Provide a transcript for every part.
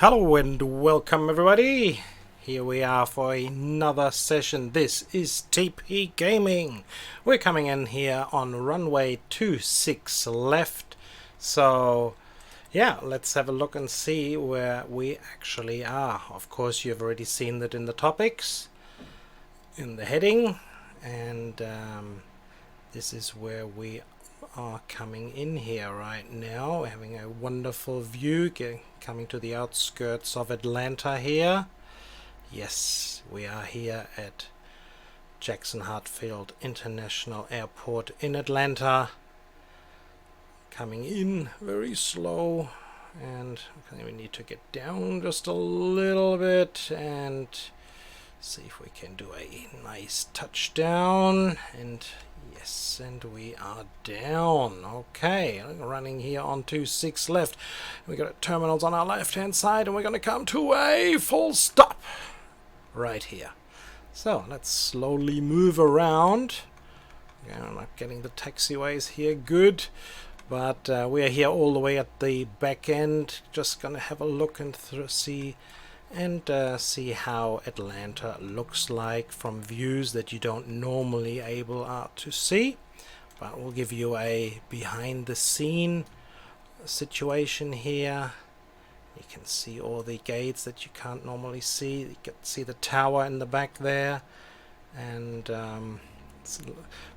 Hello and welcome everybody. Here we are for another session. This is TP Gaming. We're coming in here on runway 26 left. So yeah, let's have a look and see where we actually are. Of course, you've already seen that in the topics, in the heading, and this is where we are coming in here right now. We're having a wonderful view coming to the outskirts of Atlanta here. Yes, we are here at Jackson Hartfield International Airport in Atlanta. Coming in very slow, and we need to get down just a little bit and see if we can do a nice touchdown. And yes, and we are down. Okay, running here on 26 left. We got terminals on our left hand side, and we're going to come to a full stop right here. So let's slowly move around. I'm not getting the taxiways here good, but we are here all the way at the back end. Just going to have a look and see how Atlanta looks like from views that you don't normally able to see, but we'll give you a behind the scene situation here. You can see all the gates that you can't normally see. You can see the tower in the back there, and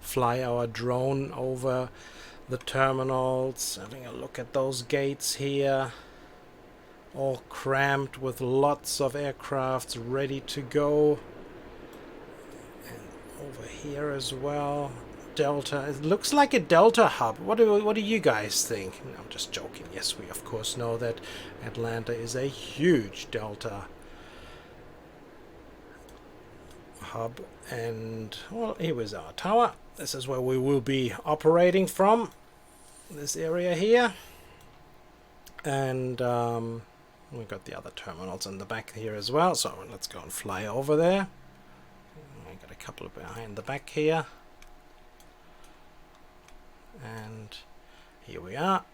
fly our drone over the terminals, having a look at those gates here, all cramped with lots of aircrafts ready to go. And over here as well, Delta. It looks like a Delta hub. What do you guys think? No, I'm just joking. Yes, we of course know that Atlanta is a huge Delta hub. And well, here is our tower. This is where we will be operating from, this area here. And we've got the other terminals in the back here as well, so let's go and fly over there. We've got a couple behind the back here. And here we are,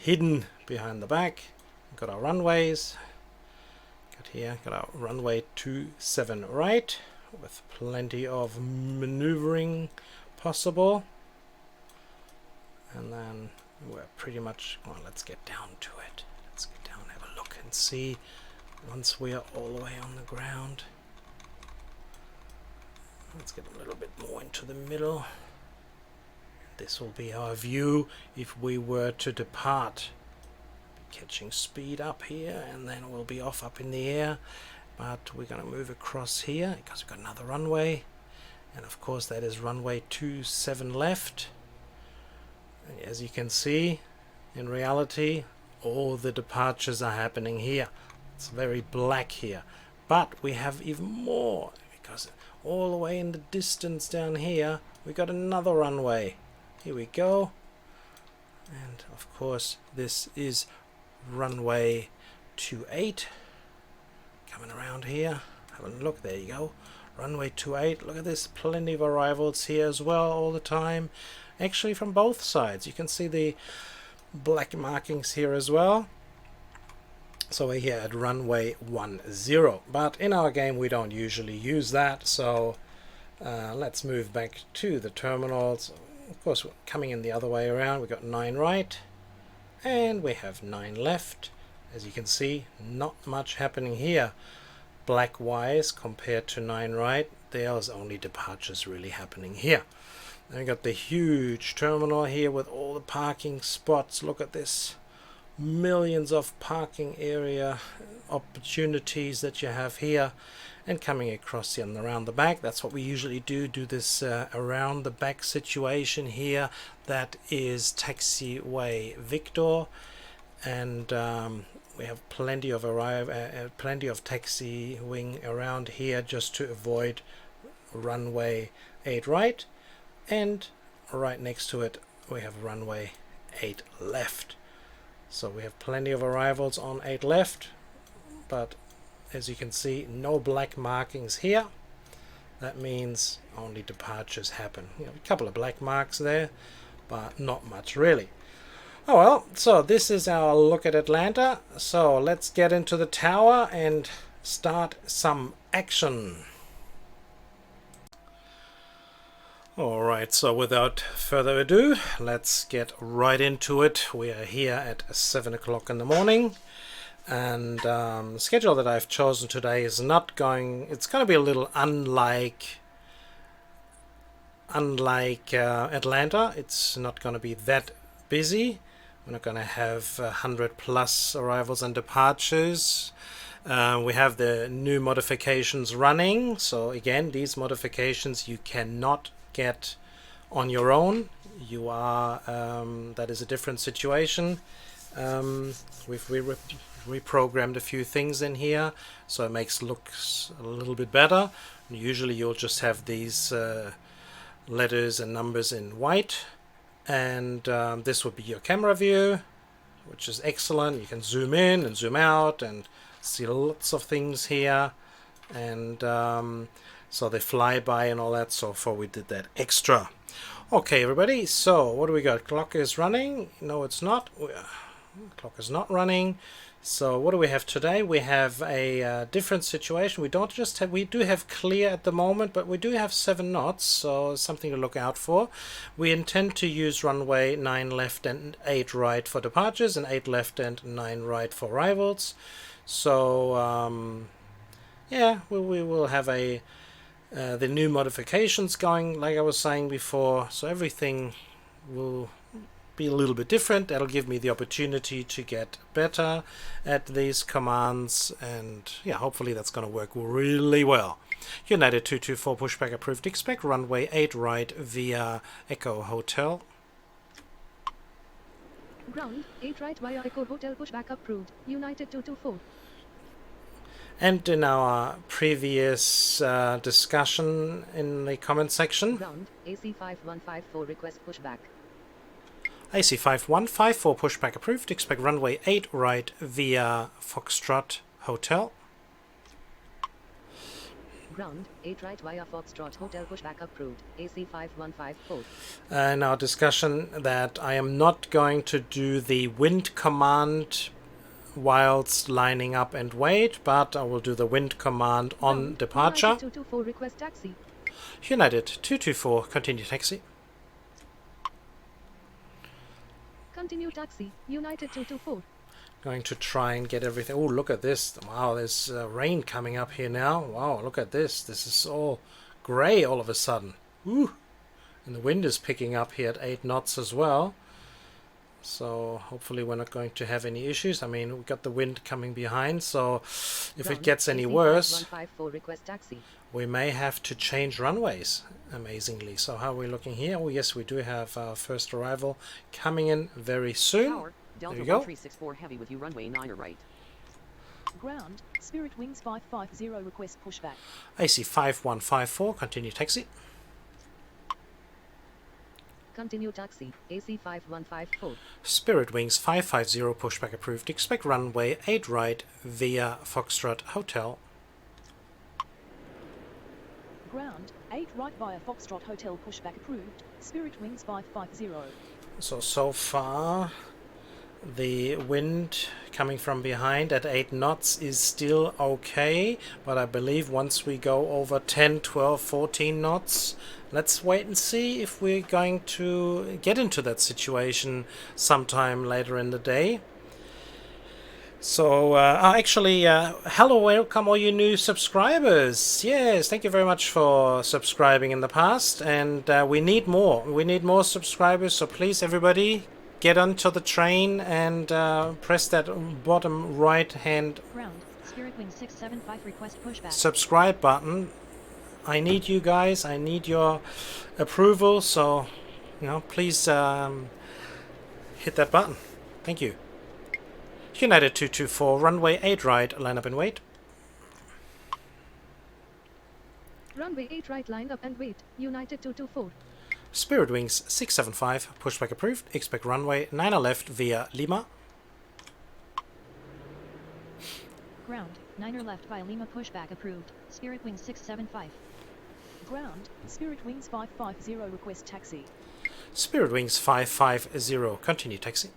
hidden behind the back. We've got our runways. Got our runway 27 right, with plenty of maneuvering possible. And then we're pretty much, well, let's get down to it. Let's get down and have a look and see once we are all the way on the ground. Let's get a little bit more into the middle. This will be our view if we were to depart. Catching speed up here, and then we'll be off up in the air. But we're going to move across here because we've got another runway. And of course that is runway 27 left. As you can see, in reality, all the departures are happening here. It's very black here, but we have even more, because all the way in the distance down here we got another runway. Here we go. And of course this is runway 28. Coming around here, having a look. There you go, runway 28. Look at this, plenty of arrivals here as well all the time. Actually from both sides you can see the black markings here as well. So we're here at runway 10, but in our game we don't usually use that. So let's move back to the terminals. Of course we're coming in the other way around. We've got 9 right and we have 9 left. As you can see, not much happening here black wise compared to 9 right. There's only departures really happening here. Then we got the huge terminal here with all the parking spots. Look at this, millions of parking area opportunities that you have here. And coming across here and around the back, that's what we usually do this around the back situation here. That is taxiway Victor, and we have plenty of taxi wing around here just to avoid runway 8 right. And right next to it we have runway 8 left. So we have plenty of arrivals on 8 left, but as you can see, no black markings here. That means only departures happen. A couple of black marks there, but not much really. Oh well, so this is our look at Atlanta. So let's get into the tower and start some action. Alright, so without further ado, let's get right into it. We are here at 7 o'clock in the morning, and the schedule that I've chosen today is not going, it's going to be a little unlike Atlanta. It's not going to be that busy. We're not going to have 100 plus arrivals and departures. We have the new modifications running, so again, these modifications you cannot get on your own. You are that is a different situation. We've reprogrammed a few things in here, so it makes looks a little bit better. Usually you'll just have these letters and numbers in white, and this would be your camera view, which is excellent. You can zoom in and zoom out and see lots of things here, and so they fly by and all that, so far we did that extra. Okay everybody, so what do we got? Clock is running. No, it's not. Clock is not running. So what do we have today? We have a different situation. We don't just have, we do have clear at the moment, but we do have 7 knots, so something to look out for. We intend to use runway 9 left and 8 right for departures, and 8 left and 9 right for arrivals. So yeah, we will have a the new modifications going, like I was saying before, so everything will be a little bit different. That'll give me the opportunity to get better at these commands, and yeah, hopefully that's going to work really well. United 224 pushback approved. Expect runway 8 right via Echo Hotel. Ground 8 right via Echo Hotel pushback approved. United 224. And in our previous discussion in the comment section, Ground AC 5154 request pushback. AC 5154 pushback approved. Expect runway 8 right via Foxtrot Hotel. Ground 8 right via Foxtrot Hotel pushback approved. AC 5154. In our discussion that I am not going to do the wind command whilst lining up and wait, but I will do the wind command on departure. United 224 request taxi. United 224 continue taxi. Continue taxi. United 224. Going to try and get everything. Oh, look at this. Wow, there's rain coming up here now. Wow, look at this. This is all grey all of a sudden. Ooh. And the wind is picking up here at 8 knots as well. So hopefully we're not going to have any issues. I mean, we've got the wind coming behind, so if it gets any worse, we may have to change runways, amazingly. So how are we looking here? Oh yes, we do have our first arrival coming in very soon. Tower, Delta there you go. 1364 heavy with you, runway 9 right. Ground, Spirit Wings 550 request pushback. AC 5154, continue taxi. Continue taxi. AC 5154. Spirit Wings 550 pushback approved. Expect runway 8 right via Foxtrot Hotel. Ground, 8 right via Foxtrot Hotel pushback approved. Spirit Wings 550. So far the wind coming from behind at 8 knots is still okay, but I believe once we go over 10, 12, 14 knots, let's wait and see if we're going to get into that situation sometime later in the day. So actually, hello, welcome all you new subscribers. Yes, thank you very much for subscribing in the past, and we need more. We need more subscribers, so please everybody get onto the train and press that bottom right hand Ground, Spirit Wings 675 request pushback. subscribe button. I need you guys, I need your approval, so you know, please hit that button. Thank you. United 224, runway 8 right, line up and wait. Runway 8 right, line up and wait. United 224. Spirit Wings 675, pushback approved. Expect runway 9 left via Lima. Ground, 9 left via Lima pushback approved. Spirit Wings 675. Ground, Spirit Wings 550 request taxi. Spirit Wings 550, continue taxi.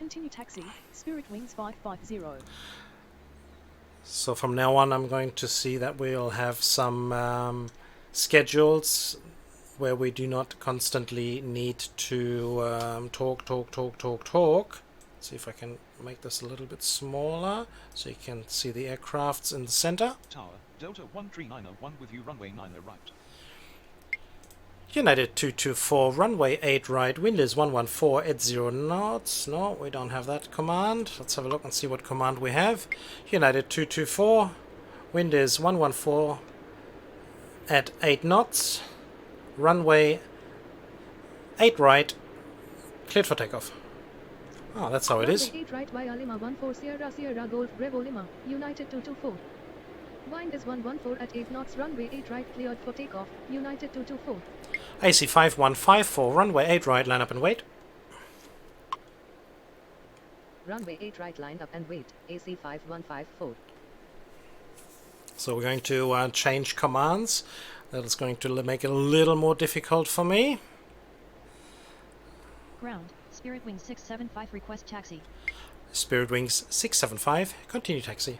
Continue taxi, Spirit Wings 550. So from now on I'm going to see that we'll have some schedules where we do not constantly need to talk. See if I can make this a little bit smaller so you can see the aircrafts in the center. Tower, Delta 13901 with you, runway 90 right. United 224, runway 8 right, wind is 114 at 0 knots. No, we don't have that command. Let's have a look and see what command we have. United 224, wind is 114 at 8 knots, runway 8 right, cleared for takeoff. Oh, that's how it is. Runway 8 right via Lima 14 Sierra Sierra Golf Bravo Lima, United 224. Wind is 114 at 8 knots, runway 8 right cleared for takeoff, United 224. AC 5154, runway 8 right, line up and wait. Runway 8 right lined up and wait, AC 5154. So we're going to change commands. That is going to make it a little more difficult for me. Ground, Spirit Wings 675 request taxi. Spirit Wings 675, continue taxi.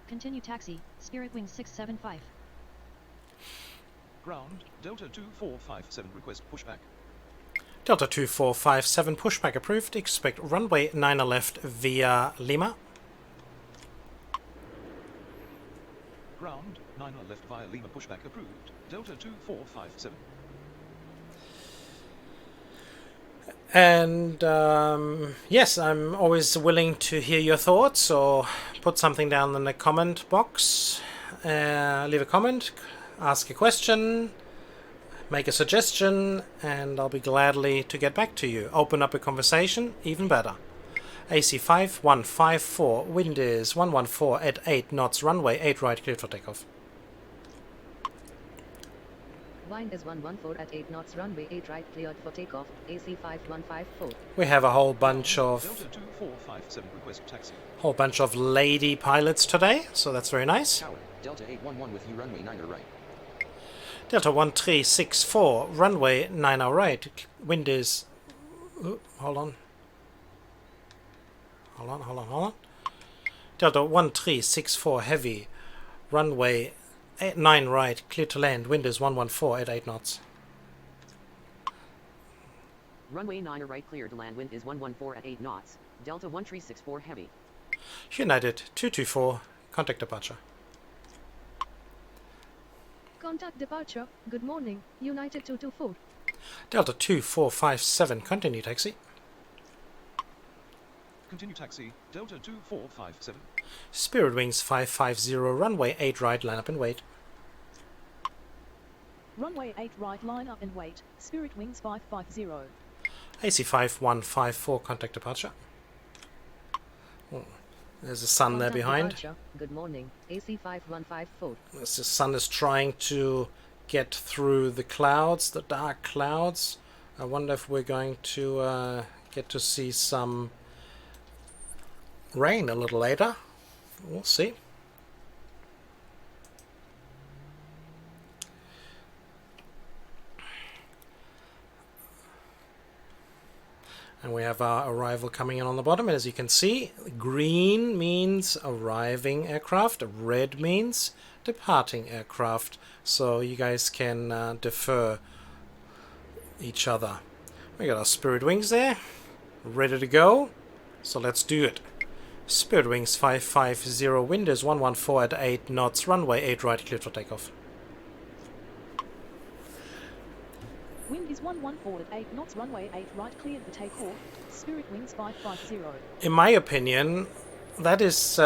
Continue taxi, Spirit Wings 675. Ground, Delta 2457 request pushback. Delta 2457, pushback approved. Expect runway 9 left via Lima. Ground, 9 left via Lima pushback approved. Delta 2457. And yes, I'm always willing to hear your thoughts, or put something down in the comment box. Leave a comment, ask a question, make a suggestion, and I'll be gladly to get back to you. Open up a conversation, even better. AC 5154, wind is 114 at 8 knots, runway 8 right, cleared for takeoff. Wind is 114 at 8 knots, runway 8 right cleared for takeoff, AC 5154. We have a whole bunch Delta of 2457 request taxi. lady pilots today, so that's very nice. Tower, Delta 811 with you, runway 90 right. Delta 1364, runway 90 right, wind is... Ooh, hold on. Delta 1364 heavy, runway 9 right, clear to land, wind is 114 at 8 knots. Runway 9 right clear to land, wind is 114 at 8 knots. Delta 1364 heavy. United 224, contact departure. Contact departure, good morning, United 224. Delta 2457, continue taxi. Continue taxi, Delta 2457. Spirit Wings 550, runway 8 right, line up and wait. Runway 8 right, line up and wait, Spirit Wings 550. AC 5154, contact departure. Oh, there's a sun there Contact behind. departure, good morning, AC 5154. The sun is trying to get through the clouds, the dark clouds. I wonder if we're going to get to see some rain a little later. We'll see. And we have our arrival coming in on the bottom, and as you can see, green means arriving aircraft, red means departing aircraft, so you guys can defer each other. We got our Spirit Wings there, ready to go, so let's do it. Spirit Wings 550, wind is 114 at 8 knots, runway 8 right, cleared for takeoff. Wind is 114 at 8 knots, runway 8 right cleared for takeoff, Spirit Wings 550. In my opinion, that is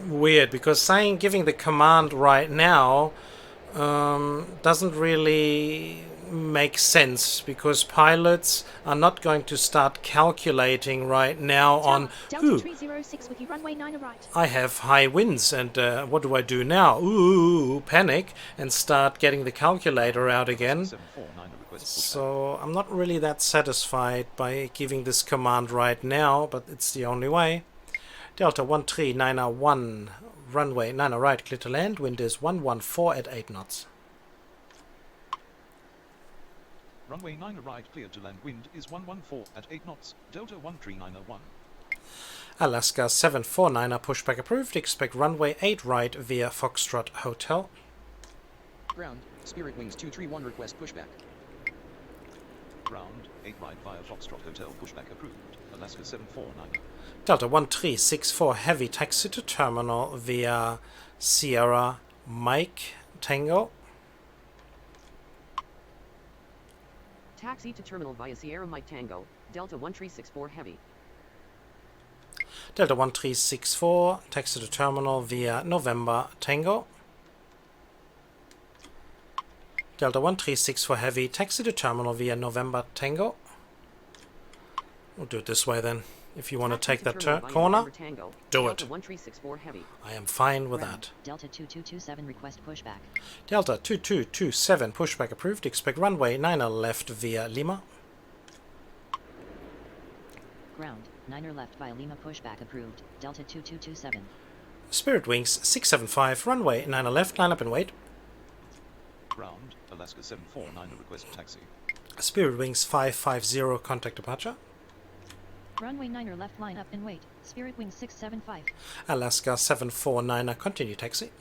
weird, because giving the command right now doesn't really make sense, because pilots are not going to start calculating right now on Delta 306 with you, runway 9 right. I have high winds, and what do I do now? Ooh, panic, and start getting the calculator out again. 749 request pushback. So I'm not really that satisfied by giving this command right now, but it's the only way. Delta 13901, runway 90 right, clear to land, wind is 114 at 8 knots. Runway 9 right cleared to land. Wind is 114 at 8 knots. Delta 13901. Alaska 749er pushback approved. Expect runway 8 right via Foxtrot Hotel. Ground, Spirit Wings 231 request pushback. Ground 8 right via Foxtrot Hotel. Pushback approved. Alaska 749. Delta 1364 heavy taxi to terminal via Sierra Mike Tango. Taxi to terminal via Sierra Mike Tango, Delta 1364 heavy. Delta 1364 taxi to terminal via November Tango. Delta 1364 heavy taxi to terminal via November Tango. We'll do it this way then. If you want to take that corner, Tango, do Delta it. 1364 heavy. I am fine with Ground, that. Delta 2227 request pushback. Delta 2227 pushback approved. Expect runway 9er left via Lima. Ground, 9er left by Lima pushback approved. Delta 2227. Spirit Wings 675 runway 9er left. Line up and wait. Ground Alaska 749 request taxi. Spirit Wings 550 contact departure. Runway 9er left, line up and wait. Spirit Wing 675. Alaska 749er continue taxi.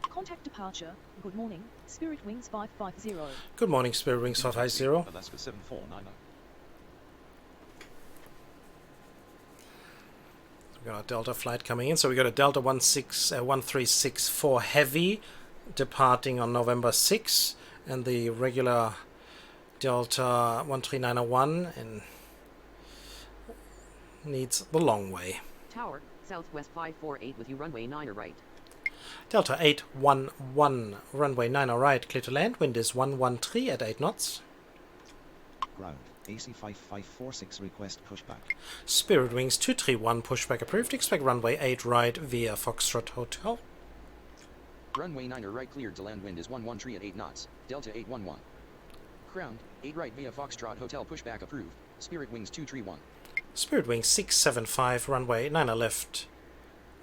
Contact departure. Good morning, Spirit Wings 550. Good morning, Spirit Wings 550. Alaska 749. We've got our Delta flight coming in. So we got a Delta 1364 heavy departing on November 6 and the regular Delta 13901 and needs the long way. Tower, Southwest 548 with you runway 9er right. Delta 811 runway 9er right, clear to land. Wind is 113 at 8 knots. Ground, AC 5546 request pushback. Spirit Wings 231 pushback approved. Expect runway 8 right via Foxtrot Hotel. Runway 9er right cleared to land. Wind is 113 at 8 knots, Delta 811. Ground, 8 right via Foxtrot Hotel pushback approved. Spirit Wings 231. Spirit Wings 675 runway 9er left.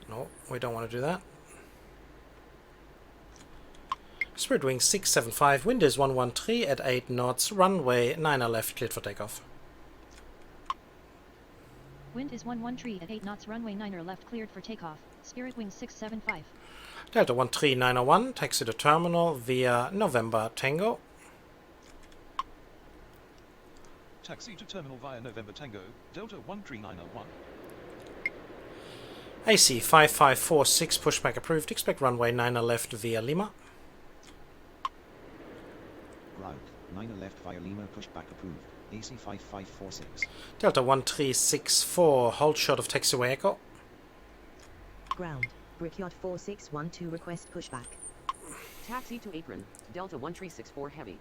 No, we don't want to do that. Spirit Wings 675, wind is 113 at 8 knots, runway 9er left, cleared for takeoff. Wind is 113 at 8 knots, runway 9er left, cleared for takeoff. Spirit Wing 675. Delta 13901, taxi to terminal via November Tango. Taxi to terminal via November Tango, Delta 13901. AC 5546, pushback approved. Expect runway 9er left via Lima. Ground, 9er left via Lima pushback approved. AC 5546. Delta 1364, hold short of taxiway Echo. Ground, Brickyard 4612 request pushback. Taxi to apron, Delta 1364 heavy.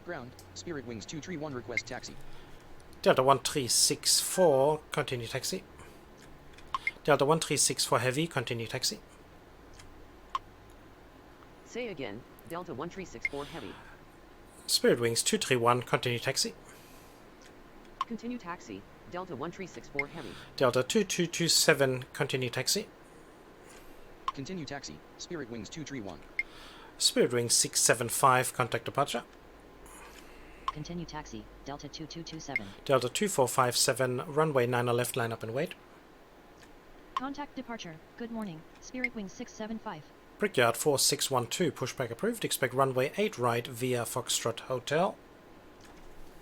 Ground, Spirit Wings 231 request taxi. Delta 1364, continue taxi. Delta 1364 heavy, continue taxi. Say again, Delta 1364 heavy. Spirit Wings 231, continue taxi. Continue taxi, Delta 1364 heavy. Delta 2227, continue taxi. Continue taxi, Spirit Wings 231. Spirit Wings 675, contact departure. Continue taxi, Delta 2227. Delta 2457, runway 9er left, line up and wait. Contact departure. Good morning, Spirit Wing 675. Brickyard 4612, pushback approved. Expect runway 8 right via Foxtrot Hotel.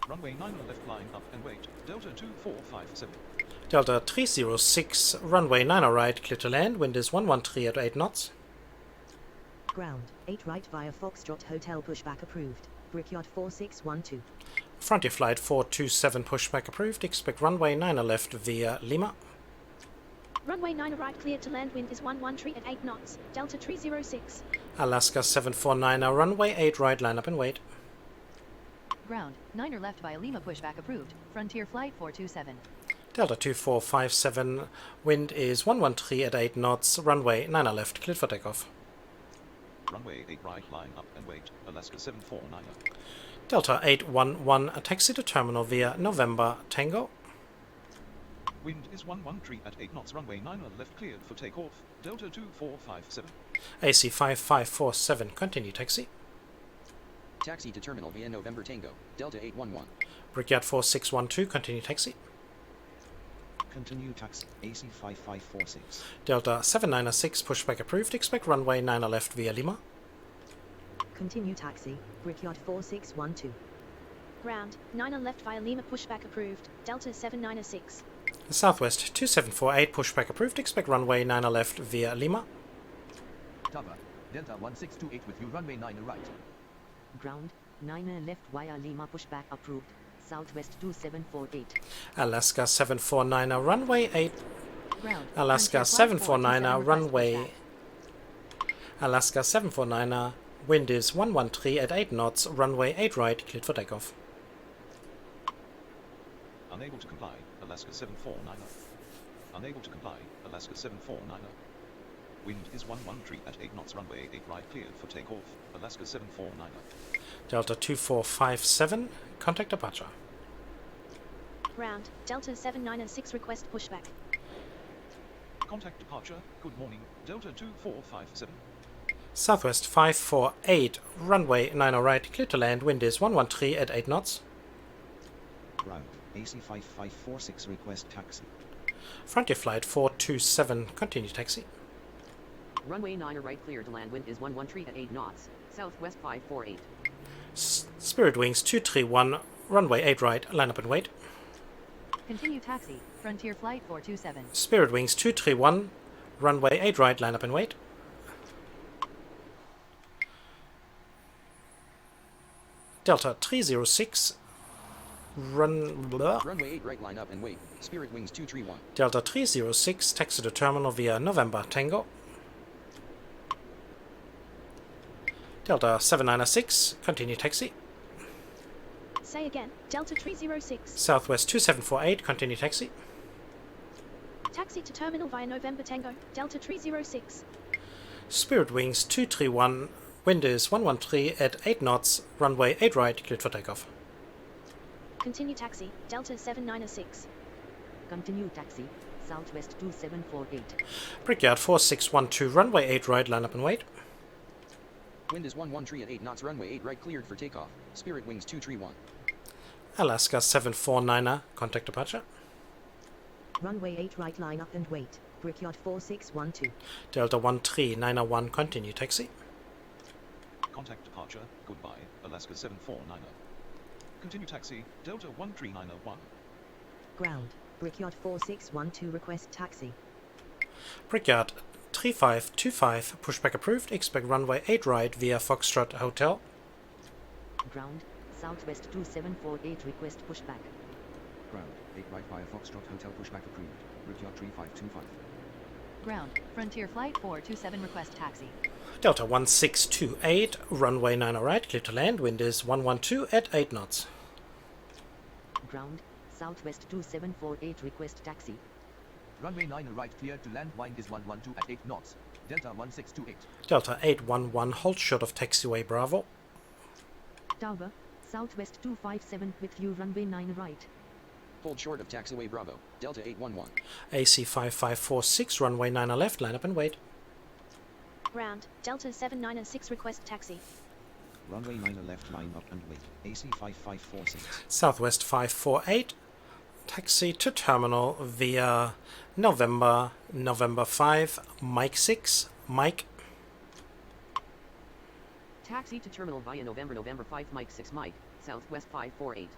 Runway 9 left, line up and wait. Delta 2457. Delta 306, runway 9er right, clear to land. Wind is 113 at 8 knots. Ground, 8 right via Foxtrot Hotel pushback approved. Brickyard 4612. Frontier Flight 427, pushback approved. Expect runway 9er left via Lima. Runway 9 right cleared to land. Wind is 113 at 8 knots, Delta 306. Alaska 749er, runway 8 right, line up and wait. Ground, 9er left via Lima pushback approved. Frontier Flight 427. Delta 2457, wind is 113 at 8 knots, runway 9er left, cleared for takeoff. Runway 8 right, line up and wait. Alaska 749. Delta 811, a taxi to terminal via November Tango. Wind is 113 at 8 knots. Runway 9 left cleared for takeoff. Delta 2457. AC 5547, continue taxi. Taxi to terminal via November Tango, Delta 811. Brickyard 4612, continue taxi. Continue taxi. AC 5546. Delta 796, pushback approved. Expect runway 9 left via Lima. Continue taxi. Brickyard 4612. Ground, 9 left via Lima pushback approved, Delta 796. Southwest 2748, pushback approved. Expect runway 9 left via Lima. Tower, Delta 1628 with you, runway 9 right. Ground, 9 left via Lima pushback approved. Southwest 2748. Alaska 749, runway 8. Ground. Alaska Frontier Flight 749, 427 request runway. pushback. Alaska 749, wind is 113 at 8 knots, runway 8 right, cleared for takeoff. Unable to comply, Alaska 749. Unable to comply, Alaska 749. Wind is 113 at 8 knots, runway 8 right, cleared for takeoff, Alaska 749. Delta 2457, contact departure. Ground, Delta 796 request pushback. Contact departure, good morning, Delta 2457. Southwest 548, runway 90 right, clear to land, wind is 113 at 8 knots. Ground. AC 5546 request taxi. Frontier Flight 427, continue taxi. Runway 9 right clear to land, wind is 113 at 8 knots, Southwest 548. Spirit Wings 231, runway 8 right, line up and wait. Continue taxi. Frontier Flight 427. Spirit Wings 231, runway 8 right, line up and wait. Delta 306, Runway 8 right, line up and wait. Spirit Wings 231. Delta 306, taxi to terminal via November Tango. Delta 796, continue taxi. Say again, Delta 306. Southwest 2748, continue taxi. Taxi to terminal via November Tango, Delta 306. Spirit Wings 231, wind is 113 at 8 knots, runway 8 right, cleared for takeoff. Continue taxi, Delta 796. Continue taxi. Southwest 2748. Brickyard 4612, runway 8 right, line up and wait. Wind is 113 at 8 knots, runway 8 right, cleared for takeoff. Spirit Wings 231. Alaska 749, contact departure. Runway 8 right, line up and wait. Brickyard 4612. Delta 13901, continue taxi. Contact departure, goodbye, Alaska 749. Continue taxi, Delta 13901. Ground. Brickyard 4612 request taxi. Brickyard 3525, pushback approved. Expect runway 8 right via Foxtrot Hotel. Ground. Southwest 2748 request pushback. Ground, 8 right via Foxtrot Hotel, pushback approved. Brickyard 3525. Ground. Frontier Flight 427 request taxi. Delta 1628, runway 9 right, clear to land, wind is 112 at 8 knots. Ground. Southwest 2748 request taxi. Runway 9 right clear to land, wind is 112 at 8 knots, Delta 1628. Delta 811, hold short of taxiway Bravo. Tower. Southwest 257 with you, runway 9 right. Hold short of taxiway Bravo, Delta 811. AC 5546, runway 9 left, line up and wait. Ground, Delta 796 request taxi. Runway 9 left, line up and wait. AC 5546. Southwest 548, taxi to terminal via November 5, Mike 6, Mike. Taxi to terminal via November 5 Mike 6 Mike, Southwest 548.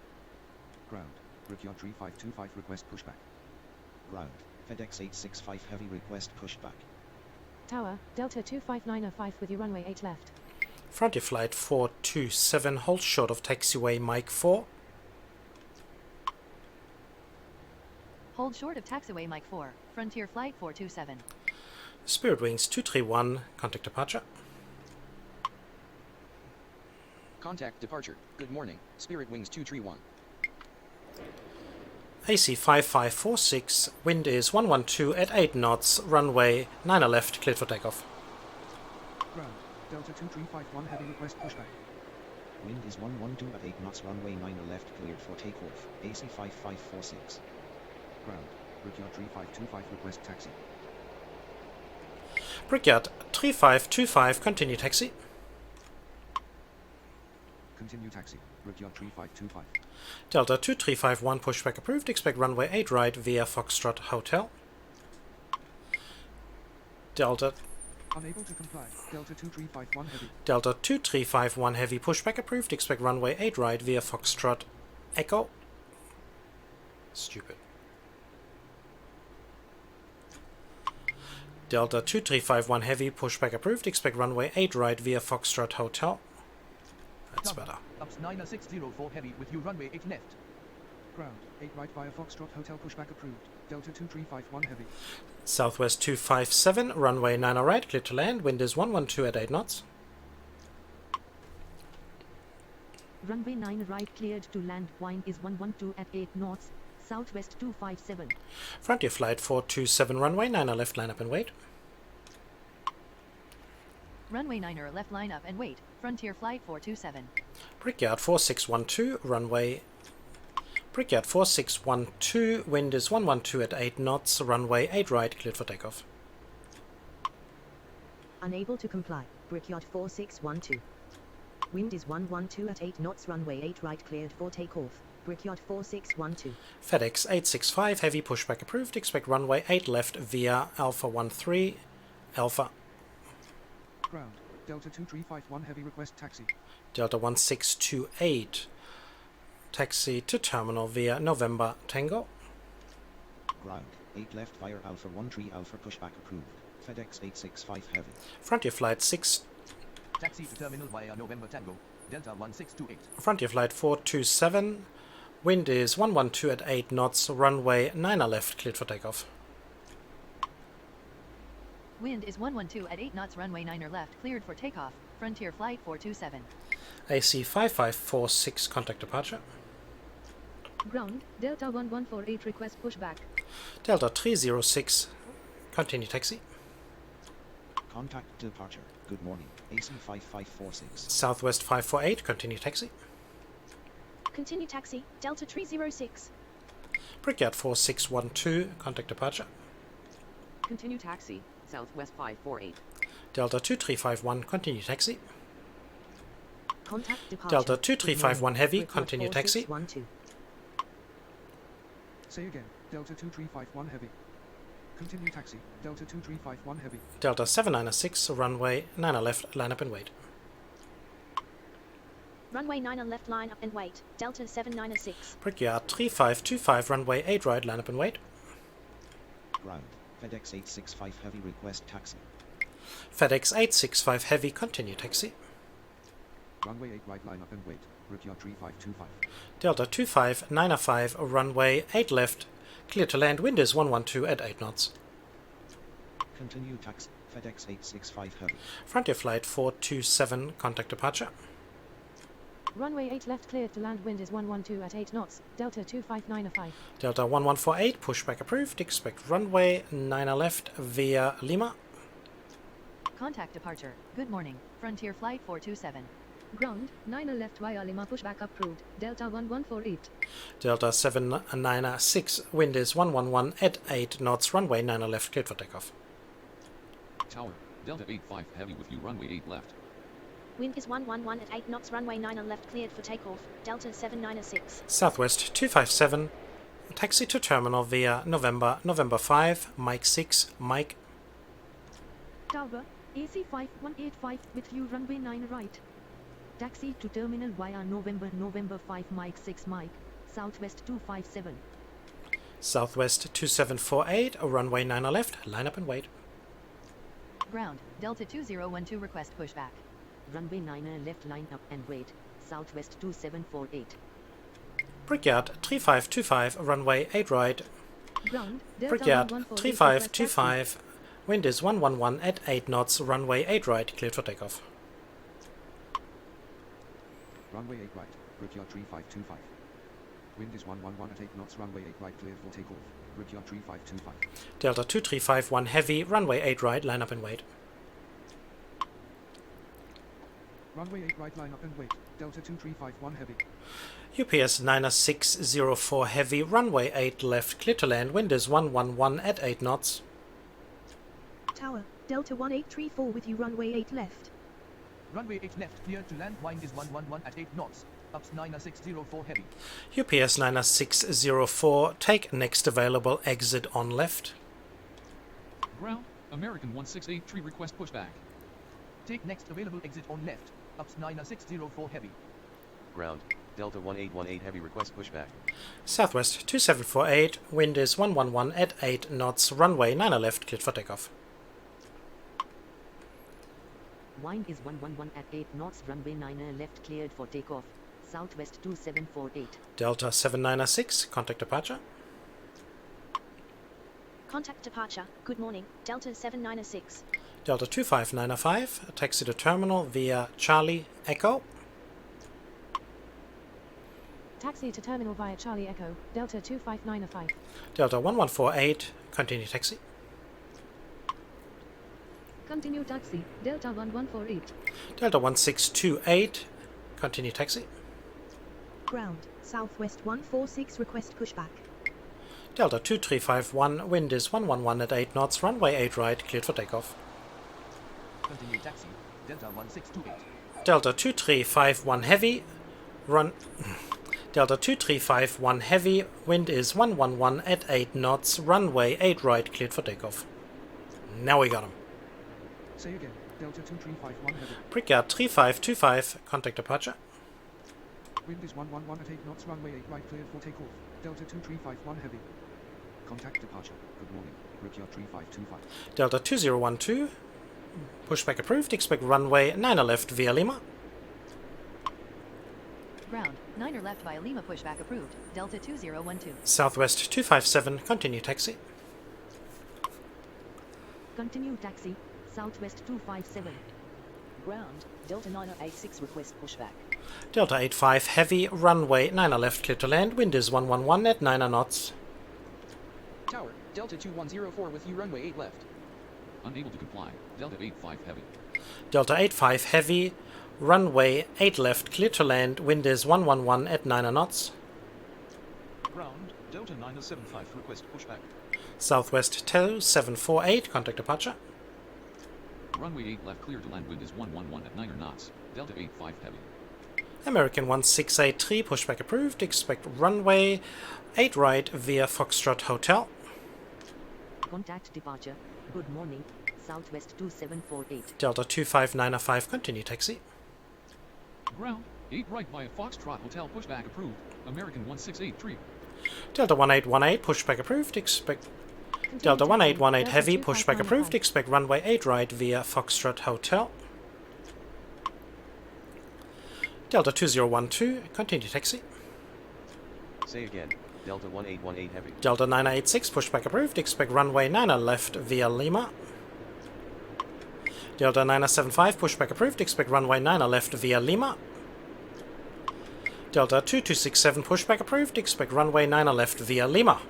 Ground, Brickyard 3525 request pushback. Ground. FedEx 865 heavy request pushback. Tower, Delta 25905 with your runway 8 left. Frontier Flight 427, hold short of taxiway Mike 4. Hold short of taxiway Mike 4. Frontier Flight 427. Spirit Wings 231, contact departure. Contact departure, good morning, Spirit Wings 231. AC 5546, wind is 112 at 8 knots, runway 9 left, cleared for takeoff. Ground, Delta 2351 heavy request pushback. Wind is 112 at 8 knots, runway 9 left, cleared for takeoff. AC 5546. Ground, Brickyard 3525 request taxi. Brickyard 3525, continue taxi. Continue taxi. Brickyard 3525. Delta 2351 pushback approved. Expect runway 8 right via Foxtrot Hotel. Delta Unable to comply. Delta 2351 heavy. Delta 2351 heavy pushback approved. Expect runway 8 right via Foxtrot Echo. Stupid. Delta 2351 heavy pushback approved. Expect runway 8 right via Foxtrot Hotel. That's Tower, better. Ups 9604 heavy with you runway 8 left. Ground 8 right via Foxtrot Hotel pushback approved. Delta 2351 heavy. Southwest 257, runway 90 right, clear to land. Wind is 112 at 8 knots. Runway 9 right cleared to land. Wind is 112 at 8 knots. Southwest 257. Frontier flight 427, runway 90 left, line up and wait. Runway 9er left line up and wait. Frontier Flight 427. Brickyard 4612, runway. Brickyard 4612, wind is 112 at 8 knots, runway 8 right, cleared for takeoff. Unable to comply. Brickyard 4612. Wind is 112 at 8 knots, runway 8 right cleared for takeoff. Brickyard 4612. FedEx 865, heavy pushback approved. Expect runway 8 left via Alpha 13, Alpha. Ground. Delta 2351 heavy request taxi. Delta 1628, taxi to terminal via November Tango. Ground 8 left via Alpha 13 Alpha pushback approved. FedEx 865 heavy. Frontier flight 6. Taxi to terminal via November Tango. Delta 1628. Frontier flight 427. Wind is 112 at 8 knots, runway 9 left, cleared for takeoff. Wind is 112 at 8 knots, runway 9er left, cleared for takeoff. Frontier Flight 427. AC 5546, contact departure. Ground, Delta 1148 request pushback. Delta 306, continue taxi. Contact departure. Good morning. AC 5546. Southwest 548, continue taxi. Continue taxi. Delta 306. Brickyard 4612, contact departure. Continue taxi. Southwest 548. Delta 2351, continue taxi. Contact departure. Delta 2351 heavy, Brickyard continue taxi. 4612. Say again. Delta 2351 heavy. Continue taxi. Delta 2351 heavy. Delta 796, runway 9 left, line up and wait. Runway 9 on left line up and wait. Delta 796. Brickyard 3525, runway 8 right, line up and wait. Ground. FedEx 865 heavy request taxi. FedEx 865 heavy, continue taxi. Runway 8 right line up and wait. Brickyard 3525. Delta 2595, runway 8 left, clear to land. Wind is 112 at 8 knots. Continue taxi. FedEx 865 heavy. Frontier flight 427, contact departure. Runway 8 left cleared to land. Wind is 112 at 8 knots. Delta 2595. Delta 1148, pushback approved. Expect runway 9 left via Lima. Contact departure. Good morning. Frontier Flight 427. Ground, 9 left via Lima pushback approved. Delta 1148. Delta 796, wind is 111 at 8 knots. Runway 9 left, cleared for takeoff. Tower, Delta 85 heavy with you, runway 8 left. Wind is 111 at 8 knots. Runway 9 on left cleared for takeoff. Delta 796. Southwest 257, taxi to terminal via November 5, Mike 6, Mike. Tower, AC 5185 with you runway 9 right. Taxi to terminal via November 5 Mike 6 Mike. Southwest 257. Southwest 2748, runway 9 left, line up and wait. Ground, Delta 2012 request pushback. Runway 9 left line up and wait. Southwest 2748. Brickyard 3525, runway 8 right. Ground, Delta Brickyard 1148 3525, wind is 111 at 8 knots. Runway 8 right, cleared for takeoff. Runway 8 right. Brickyard 3525. Wind is 111 at 8 knots. Runway 8 right cleared for takeoff. Brickyard 3525. Delta 2351 heavy, runway 8 right, line up and wait. Runway 8 right line up and wait. Delta 2351 heavy. UPS 9604 heavy, runway 8 left, clear to land. Wind is 111 at 8 knots. Tower, Delta 1834 with you runway 8 left. Runway 8 left, clear to land. Wind is 111 at 8 knots. Ups 90604 heavy. UPS 90604, take next available exit on left. Ground, American 1683 request pushback. Take next available exit on left. Ups 90604 heavy. Ground, Delta 1818 heavy request pushback. Southwest 2748, wind is 111 at 8 knots, runway 9 left, cleared for takeoff. Wind is 111 at 8 knots, runway 9 left, cleared for takeoff. Southwest 2748. Delta 796, contact departure. Contact departure. Good morning. Delta 796. Delta 25905, taxi to terminal via Charlie Echo. Taxi to terminal via Charlie Echo, Delta 25905. Delta 1148, continue taxi. Continue taxi, Delta 1148. Delta 1628, continue taxi. Ground, Southwest 146, request pushback. Delta 2351, wind is 111 at 8 knots, runway 8 right, cleared for takeoff. Continue taxi. Delta 1628. Delta 2351 heavy, Delta 2351 heavy, wind is 111 at 8 knots, runway 8 right, cleared for takeoff. Now we got him. Say again, Delta 2351 heavy. Brickyard 3525, contact departure. Wind is 111 at 8 knots, runway 8 right, cleared for takeoff. Delta 2351 heavy. Contact departure. Good morning, Brickyard 3525. Delta 2012, pushback approved, expect runway 9 left via Lima. Ground, 9 left via Lima pushback approved. Delta 2012. Southwest 257, continue taxi. Continue taxi, Southwest 257. Ground, Delta 9086 request pushback. Delta 85 heavy, runway 9 left, clear to land, wind is 111 at 9 knots. Tower, Delta 2104 with you runway 8 left. Unable to comply. Delta 85 heavy. Delta 85 heavy, runway 8 left, clear to land, wind is 111 at 9 knots. Ground, Delta 975 request pushback. Southwest 2748, contact departure. Runway 8 left clear to land, wind is 111 at 9 knots. Delta 85 heavy. American 1683, pushback approved, expect runway 8 right via Foxtrot Hotel. Contact departure. Good morning, Southwest 2748. Delta 25905, continue taxi. Ground, 8 right via Foxtrot Hotel pushback approved. American 1683. Delta 1818, pushback approved, expect Delta 1818 heavy, pushback approved, expect runway 8 right via Foxtrot Hotel. Delta 2012, continue taxi. Say again, Delta 1818 heavy. Delta 986, pushback approved, expect runway 9 left via Lima. Delta 975, pushback approved, expect runway 9 left via Lima. Delta 2267, pushback approved, expect runway 9 left via Lima.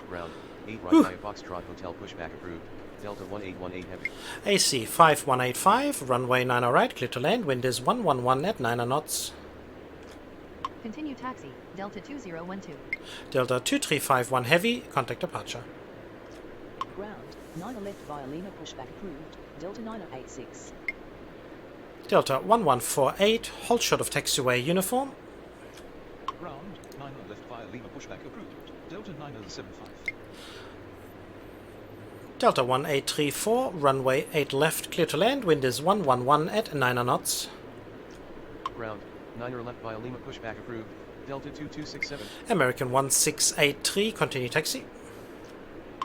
Ground, 8 right via Foxtrot Hotel pushback approved. Delta 1818 heavy. AC 5185, runway 9 right, clear to land, wind is 111 at 9 knots. Continue taxi, Delta 2012. Delta 2351 heavy, contact departure. Ground, 9 left via Lima pushback approved. Delta 9086. Delta 1148, hold short of taxiway uniform. Ground, 9 left via Lima pushback approved. Delta 975. Delta 1834, runway 8 left, clear to land, wind is 111 at 9 knots. Ground, 9 left via Lima pushback approved. Delta 2267. American 1683, continue taxi.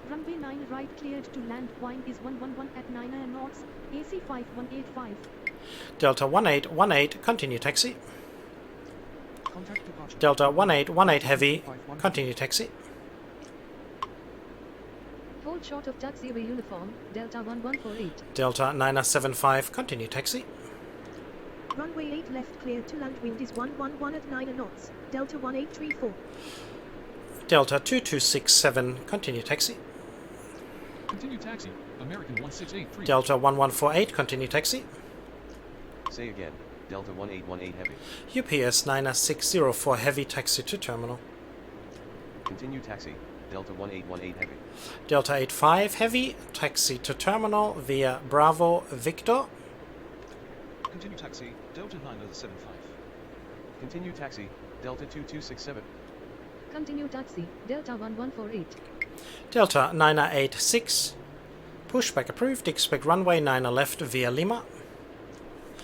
Runway 9 right, cleared to land. Wind is 111 at 9 knots. AC 5185. Delta 1818, continue taxi. Contact departure. Delta 1818 heavy, continue taxi. Hold short of taxiway uniform, Delta 1148. Delta 975, continue taxi. Runway 8 left, cleared to land. Wind is 111 at 9 knots. Delta 1834. Delta 2267, continue taxi. Continue taxi, American 1683. Delta 1148, continue taxi. Say again, Delta 1818 heavy. UPS 9604 heavy, taxi to terminal. Continue taxi, Delta 1818 heavy. Delta 85 heavy, taxi to terminal via Bravo Victor. Continue taxi, Delta 975. Continue taxi, Delta 2267. Continue taxi, Delta 1148. Delta 986. Pushback approved. Expect runway 9 left via Lima.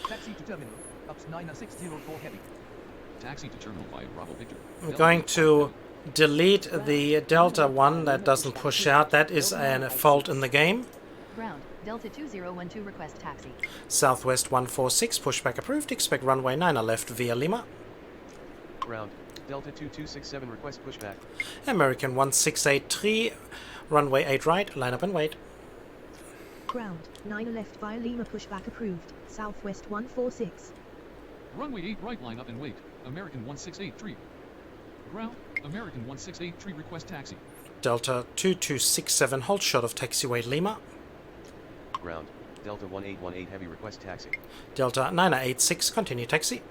Taxi to terminal. Ups 9604 heavy. Taxi to terminal via Bravo Victor. I'm going to delete the Delta one that doesn't push out. That is a fault in the game. Ground, Delta 2012 request taxi. Southwest 146. Pushback approved. Expect runway 9 left via Lima. Ground, Delta 2267 request pushback. American 1683. Runway 8 right. Line up and wait. Ground, 9 left via Lima pushback approved. Southwest 146. Runway 8 right, line up and wait. American 1683. Ground, American 1683 request taxi. Delta 2267. Hold short of taxiway Lima. Ground, Delta 1818 heavy request taxi. Delta 986. Continue taxi.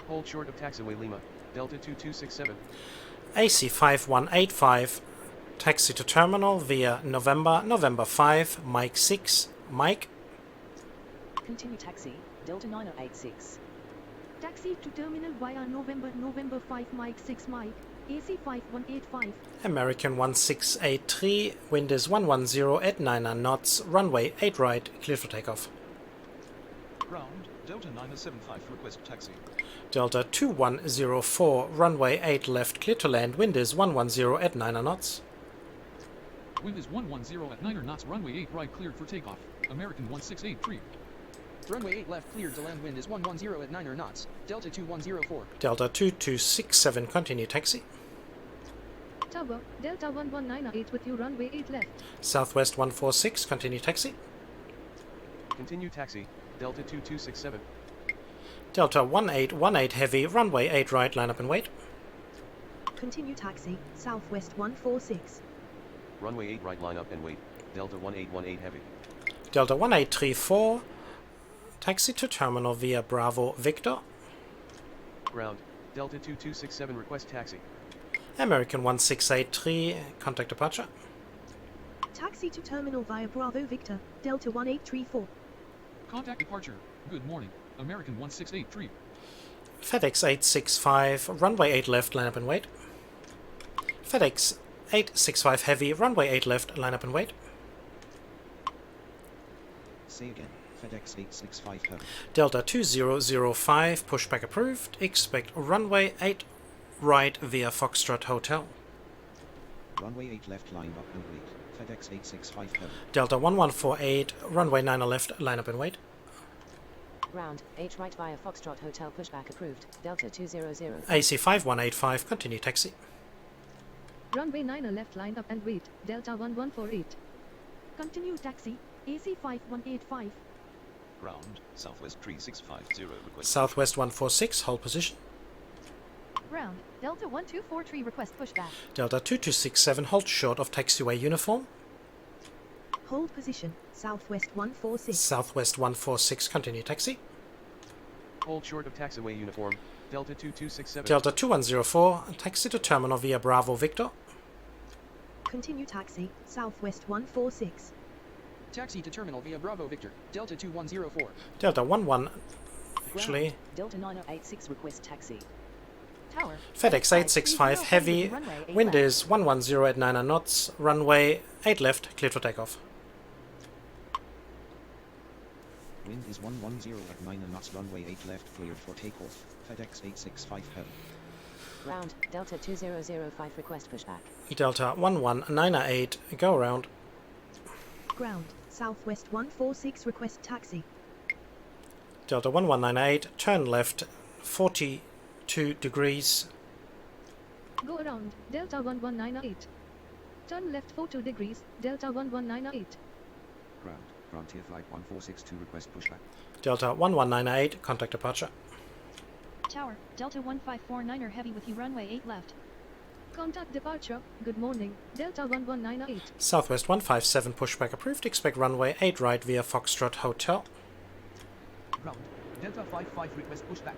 Hold short of taxiway Lima, Delta 2267. AC 5185. Taxi to terminal via November 5, Mike 6, Mike. Continue taxi, Delta 986. Taxi to terminal via November 5 Mike 6 Mike. AC 5185. American 1683, wind is 110 at 9 knots, runway 8 right, clear for takeoff. Ground, Delta 975, request taxi. Delta 2104, runway 8 left, clear to land, wind is 110 at 9 knots. Wind is 110 at 9 knots, runway 8 right cleared for takeoff. American 1683. Runway 8 left cleared to land, wind is 110 at 9 knots. Delta 2104. Delta 2267, continue taxi. Tower, Delta 1198 with you runway 8 left. Southwest 146, continue taxi. Continue taxi, Delta 2267. Delta 1818 heavy, runway 8 right, line up and wait. Continue taxi, Southwest 146. Runway 8 right line up and wait, Delta 1818 heavy. Delta 1834, taxi to terminal via Bravo Victor. Ground, Delta 2267 request taxi. American 1683, contact departure. Taxi to terminal via Bravo Victor, Delta 1834. Contact departure. Good morning, American 1683. FedEx 865, runway 8 left, line up and wait. FedEx 865 heavy, runway 8 left, line up and wait. Say again. FedEx 865 heavy. Delta 2005, pushback approved. Expect runway 8 right via Foxtrot Hotel. Runway 8 left, line up and wait. FedEx 865 heavy. Delta 1148, runway 9 left, line up and wait. Ground, 8 right via Foxtrot Hotel pushback approved. Delta 200. AC 5185, continue taxi. Runway 9 left, line up and wait. Delta 1148. Continue taxi, AC 5185. Ground, Southwest 3650, request. Southwest 146, hold position. Ground, Delta 1243 request pushback. Delta 2267, hold short of taxiway uniform. Hold position, Southwest 146. Southwest 146, continue taxi. Hold short of taxiway uniform, Delta 2267. Delta 2104, taxi to terminal via Bravo Victor. Continue taxi, Southwest 146. Taxi to terminal via Bravo Victor, Delta 2104. Delta 11, actually, Delta 9086 request taxi. Tower. FedEx 865 heavy, wind is 110 at 9 knots, runway 8 left, clear for takeoff. Wind is 110 at 9 knots, runway 8 left, cleared for takeoff. FedEx 865 heavy. Ground, Delta 2005 request pushback. Delta 1198, go around. Ground, Southwest 146 request taxi. Delta 1198, turn left 42 degrees. Go around, Delta 1198. Turn left 42 degrees, Delta 1198. Ground, Frontier Flight 1462 request pushback. Delta 1198, contact departure. Tower, Delta 1549er heavy with you runway 8 left. Contact departure, good morning, Delta 1198. Southwest 157, pushback approved. Expect runway 8 right via Foxtrot Hotel. Ground, Delta 55 request pushback.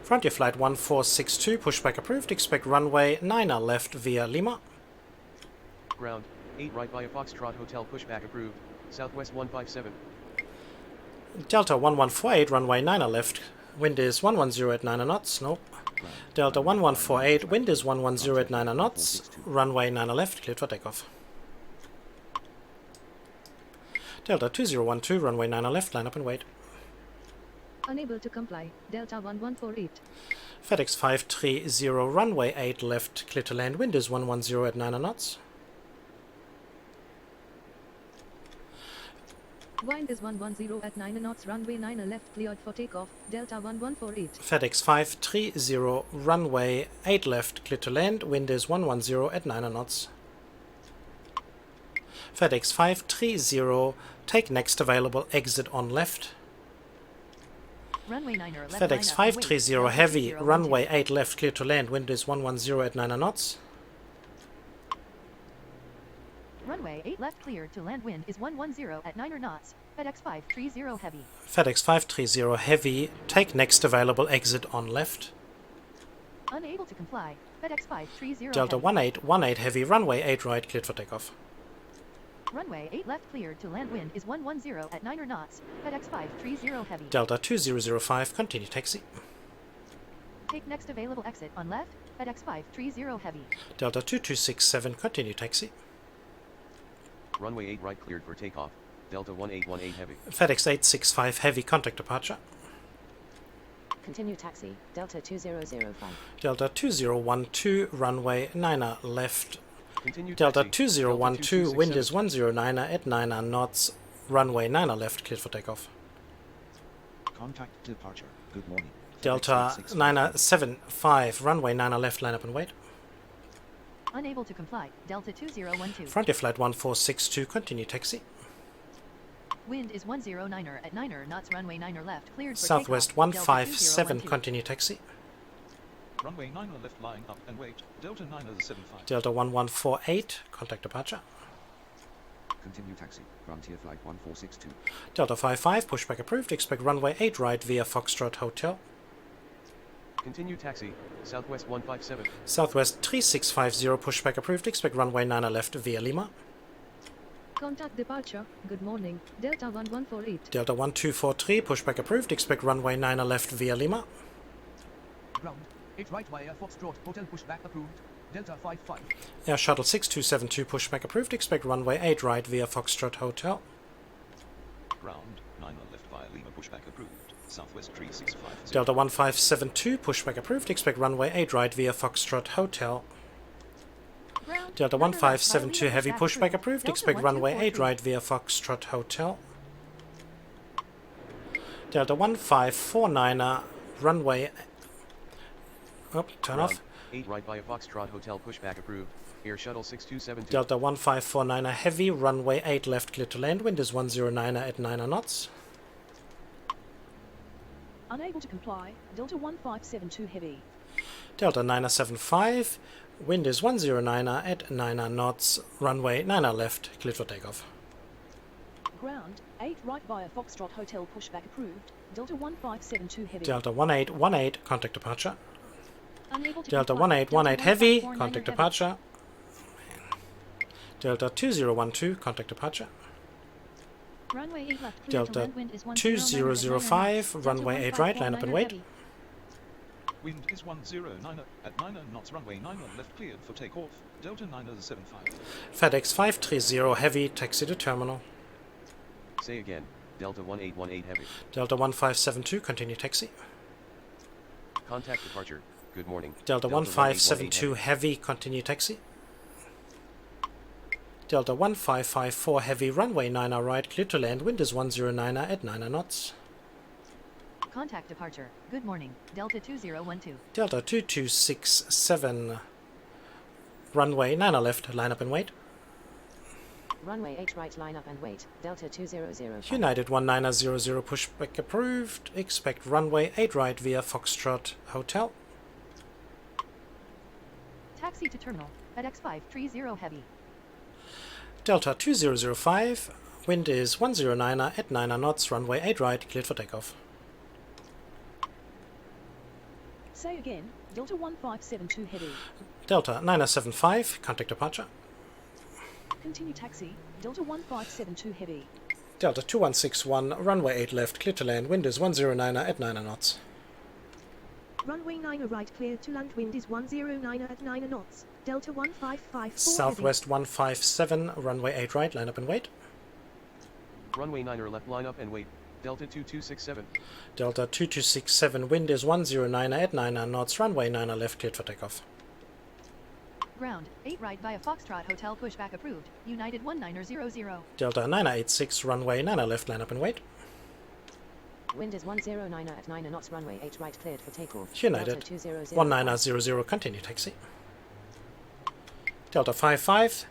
Frontier Flight 1462, pushback approved. Expect runway 9 left via Lima. Ground, 8 right via Foxtrot Hotel pushback approved. Southwest 157. Delta 1148, runway 9 left, wind is 110 at 9 knots, nope. Delta 1148, wind is 110 at 9 knots, runway 9 left, cleared for takeoff. Delta 2012, runway 9 left, line up and wait. Unable to comply. Delta 1148. FedEx 530, runway 8 left, clear to land, wind is 110 at 9 knots. Wind is 110 at 9 knots, runway 9 left, cleared for takeoff. Delta 1148. FedEx 530, runway 8 left, clear to land, wind is 110 at 9 knots. FedEx 530, take next available exit on left. Runway 9 left. FedEx 530, heavy, runway 8 left, clear to land, wind is 110 at 9 knots. Runway 8 left cleared to land, wind is 110 at 9 knots. FedEx 530 heavy. FedEx 530, heavy, take next available exit on left. Unable to comply. FedEx 530 Delta heavy. 1818, heavy, runway 8 right, cleared for takeoff. Runway 8 left cleared to land, wind is 110 at 9 knots. FedEx 530 heavy. Delta 2005, continue taxi. Take next available exit on left. FedEx 530 heavy. Delta 2267, continue taxi. Runway 8 right cleared for takeoff. Delta 1818 heavy. FedEx 865, heavy, contact departure. Continue taxi. Delta 2005. Delta 2012, runway 9 left. Continue Delta taxi. 2012, wind is 109 at 9 knots, runway 9 left, cleared for takeoff. Contact departure. Good morning. Delta 975, runway 9 left, line up and wait. Unable to comply. Delta 2012. Frontier flight 1462, continue taxi. Wind is 109 at 9 knots, runway 9 left, cleared for Southwest takeoff. 157, Delta 2012. continue taxi. Runway 9 left line up and wait. Delta 975. Delta 1148, contact departure. Continue taxi. Frontier flight 1462. Delta 55, pushback approved, expect runway 8 right via Foxtrot Hotel. Continue taxi. Southwest 157. Southwest 3650, pushback approved, expect runway 9 left via Lima. Contact departure. Good morning. Delta 1148. Delta 1243, pushback approved, expect runway 9 left via Lima. Ground. 8 right via Foxtrot Hotel pushback approved. Delta 55. Air Shuttle 6272, pushback approved, expect runway 8 right via Foxtrot Hotel. Ground 9 left via Lima pushback approved. Southwest 3650. Delta 1572, pushback approved, expect runway 8 right via Foxtrot Hotel. Ground. Delta 1572, heavy pushback approved, Delta expect runway 8 1243. right via Foxtrot Hotel. Delta 1549, runway... Oh, turn off. 8 right via Foxtrot Hotel pushback approved. Air Shuttle 6272. Delta 1549, heavy, runway 8 left, clear to land, wind is 109 at 9 knots. Unable to comply. Delta 1572 heavy. Delta 975, wind is 109 at 9 knots, runway 9 left, clear for takeoff. Ground 8 right via Foxtrot Hotel pushback approved. Delta 1572 heavy. Delta 1818, contact departure. Unable to Delta comply. 1818, heavy, 1549 contact heavy. departure. Delta 2012, contact departure. Runway 8 left clear to Delta land, wind is 109 at 9 knots. 2005, Delta runway 8 right, line up and 1549 wait. heavy. Wind is 109 at 9 knots. Runway 9 left cleared for takeoff. Delta 975. FedEx 530, heavy, taxi to terminal. Say again. Delta 1818 heavy. Delta 1572, continue taxi. Contact departure. Good morning. Delta 1572, heavy, continue taxi. Delta 1554, heavy, runway 9 right, clear to land, wind is 109 at 9 knots. Contact departure. Good morning. Delta 2012. Delta 2267, runway 9 left, line up and wait. Runway 8 right, line up and wait. Delta 2005. United 1900, pushback approved, expect runway 8 right via Foxtrot Hotel. Taxi to terminal. FedEx 530 heavy. Delta 2005, wind is 109 at 9 knots, runway 8 right, cleared for takeoff. Say again. Delta 1572 heavy. Delta 975, contact departure. Continue taxi. Delta 1572 heavy. Delta 2161, runway 8 left, clear to land, wind is 109 at 9 knots. Runway 9 right clear to land, wind is 109 at 9 knots. Delta 1554 Southwest 157, runway 8 right, line up and wait. Runway 9 left, line up and wait. Delta 2267. Delta 2267, wind is 109 at 9 knots, runway 9 left, cleared for takeoff. Ground, 8 right via Foxtrot Hotel pushback approved. United 1900. Delta 986, runway 9 left, line up and wait. Wind is 109 at 9 knots, runway 8 right cleared for takeoff. United Delta 200. 1900, continue taxi. Delta 55,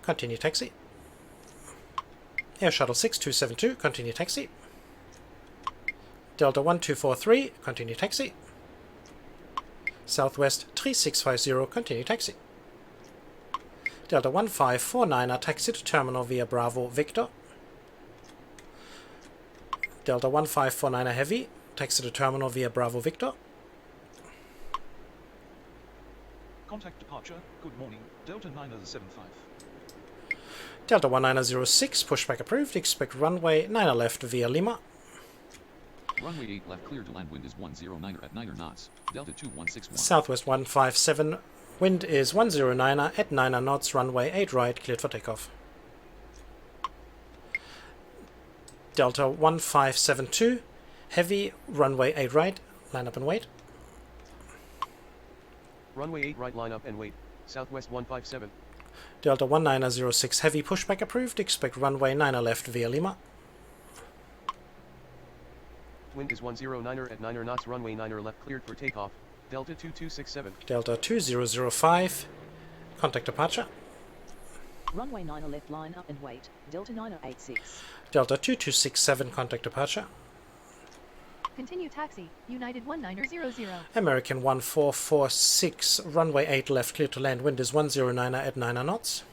continue taxi. Air Shuttle 6272, continue taxi. Delta 1243, continue taxi. Southwest 3650, continue taxi. Delta 1549, taxi to terminal via Bravo Victor. Delta 1549 heavy, taxi to terminal via Bravo Victor. Contact departure. Good morning. Delta 975. Delta 1906, pushback approved. Expect runway 9 left via Lima. Runway 8 left clear to land, wind is 109 at 9 knots. Delta 2161. Southwest 157, wind is 109 at 9 knots, runway 8 right, cleared for takeoff. Delta 1572, heavy, runway 8 right, line up and wait. Runway 8 right, line up and wait. Southwest 157. Delta 1906, heavy, pushback approved. Expect runway 9 left via Lima. Wind is 109 at 9 knots. Runway 9 left cleared for takeoff. Delta 2267. Delta 2005, contact departure. Runway 9 left, line up and wait. Delta 986. Delta 2267, contact departure. Continue taxi. United 1900. American 1446, runway 8 left, clear to land, wind is 109 at 9 knots.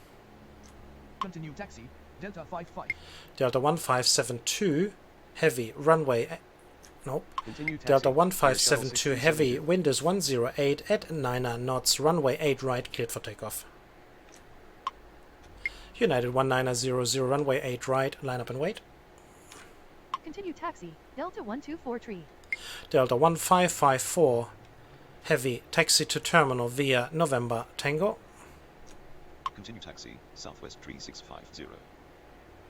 Continue taxi. Delta 55. Delta 1572, heavy, runway... Nope. Continue taxi. Delta Air Shuttle 1572, heavy, 6272. wind is 108 at 9 knots, runway 8 right, cleared for takeoff. United 1900, runway 8 right, line up and wait. Continue taxi. Delta 1243. Delta 1554, heavy, taxi to terminal via November Tango. Continue taxi. Southwest 3650.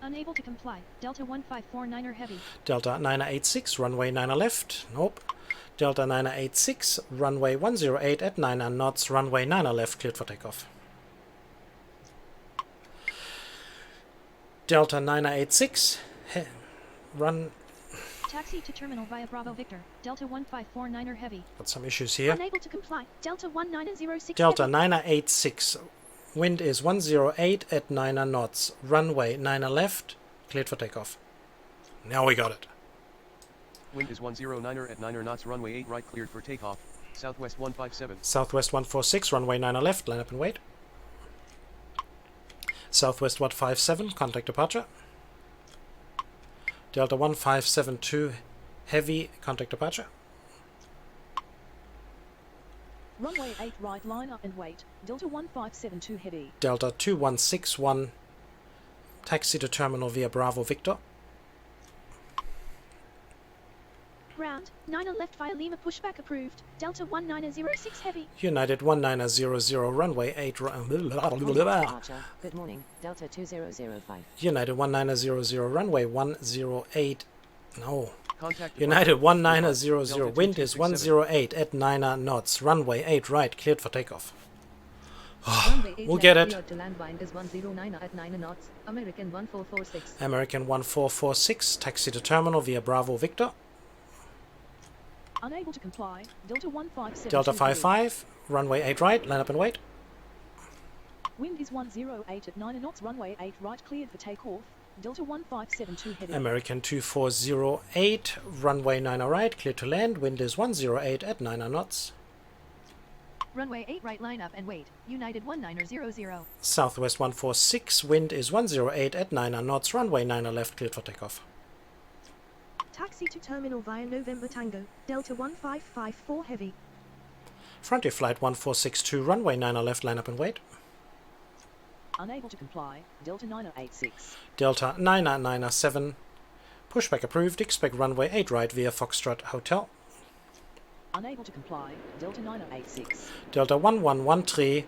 Unable to comply. Delta 1549er heavy. Delta 986, runway 9 left. Nope. Delta 986, runway 108 at 9 knots, runway 9 left, cleared for takeoff. Delta 986, run... Taxi to terminal via Bravo Victor. Delta 1549er heavy. Got some issues here. Unable to comply. Delta 1906. Delta heavy. 986, wind is 108 at 9 knots, runway 9 left, cleared for takeoff. Now we got it. Wind is 109 at 9 knots. Runway 8 right cleared for takeoff. Southwest 157. Southwest 146, runway 9 left, line up and wait. Southwest 157, contact departure. Delta 1572, heavy, contact departure. Runway 8 right, line up and wait. Delta 1572 heavy. Delta 2161, taxi to terminal via Bravo Victor. Ground, 9 left via Lima pushback approved. Delta 1906 heavy. United 1900, runway 8 Departure. Good morning. Delta 2005. United 1900, runway 108. No. Contact United departure. 1900, Delta wind is 2267. 108 at 9 knots, runway 8 right, cleared for takeoff. Runway 8 We'll left get it. cleared to land, wind is 109 at 9 knots. American 1446. American 1446, taxi to terminal via Bravo Victor. Unable to comply. Delta 1572 Delta heavy. 55, runway 8 right, line up and wait. Wind is 108 at 9 knots. Runway 8 right cleared for takeoff. Delta 1572 heavy. American 2408, runway 9 right, clear to land, wind is 108 at 9 knots. Runway 8 right, line up and wait. United 1900. Southwest 146, wind is 108 at 9 knots, runway 9 left, cleared for takeoff. Taxi to terminal via November Tango. Delta 1554 heavy. Frontier Flight 1462, runway 9 left, line up and wait. Unable to comply. Delta 9086. Delta 9997. Pushback approved. Expect runway 8 right via Foxtrot Hotel. Unable to comply. Delta 9086. Delta 1113.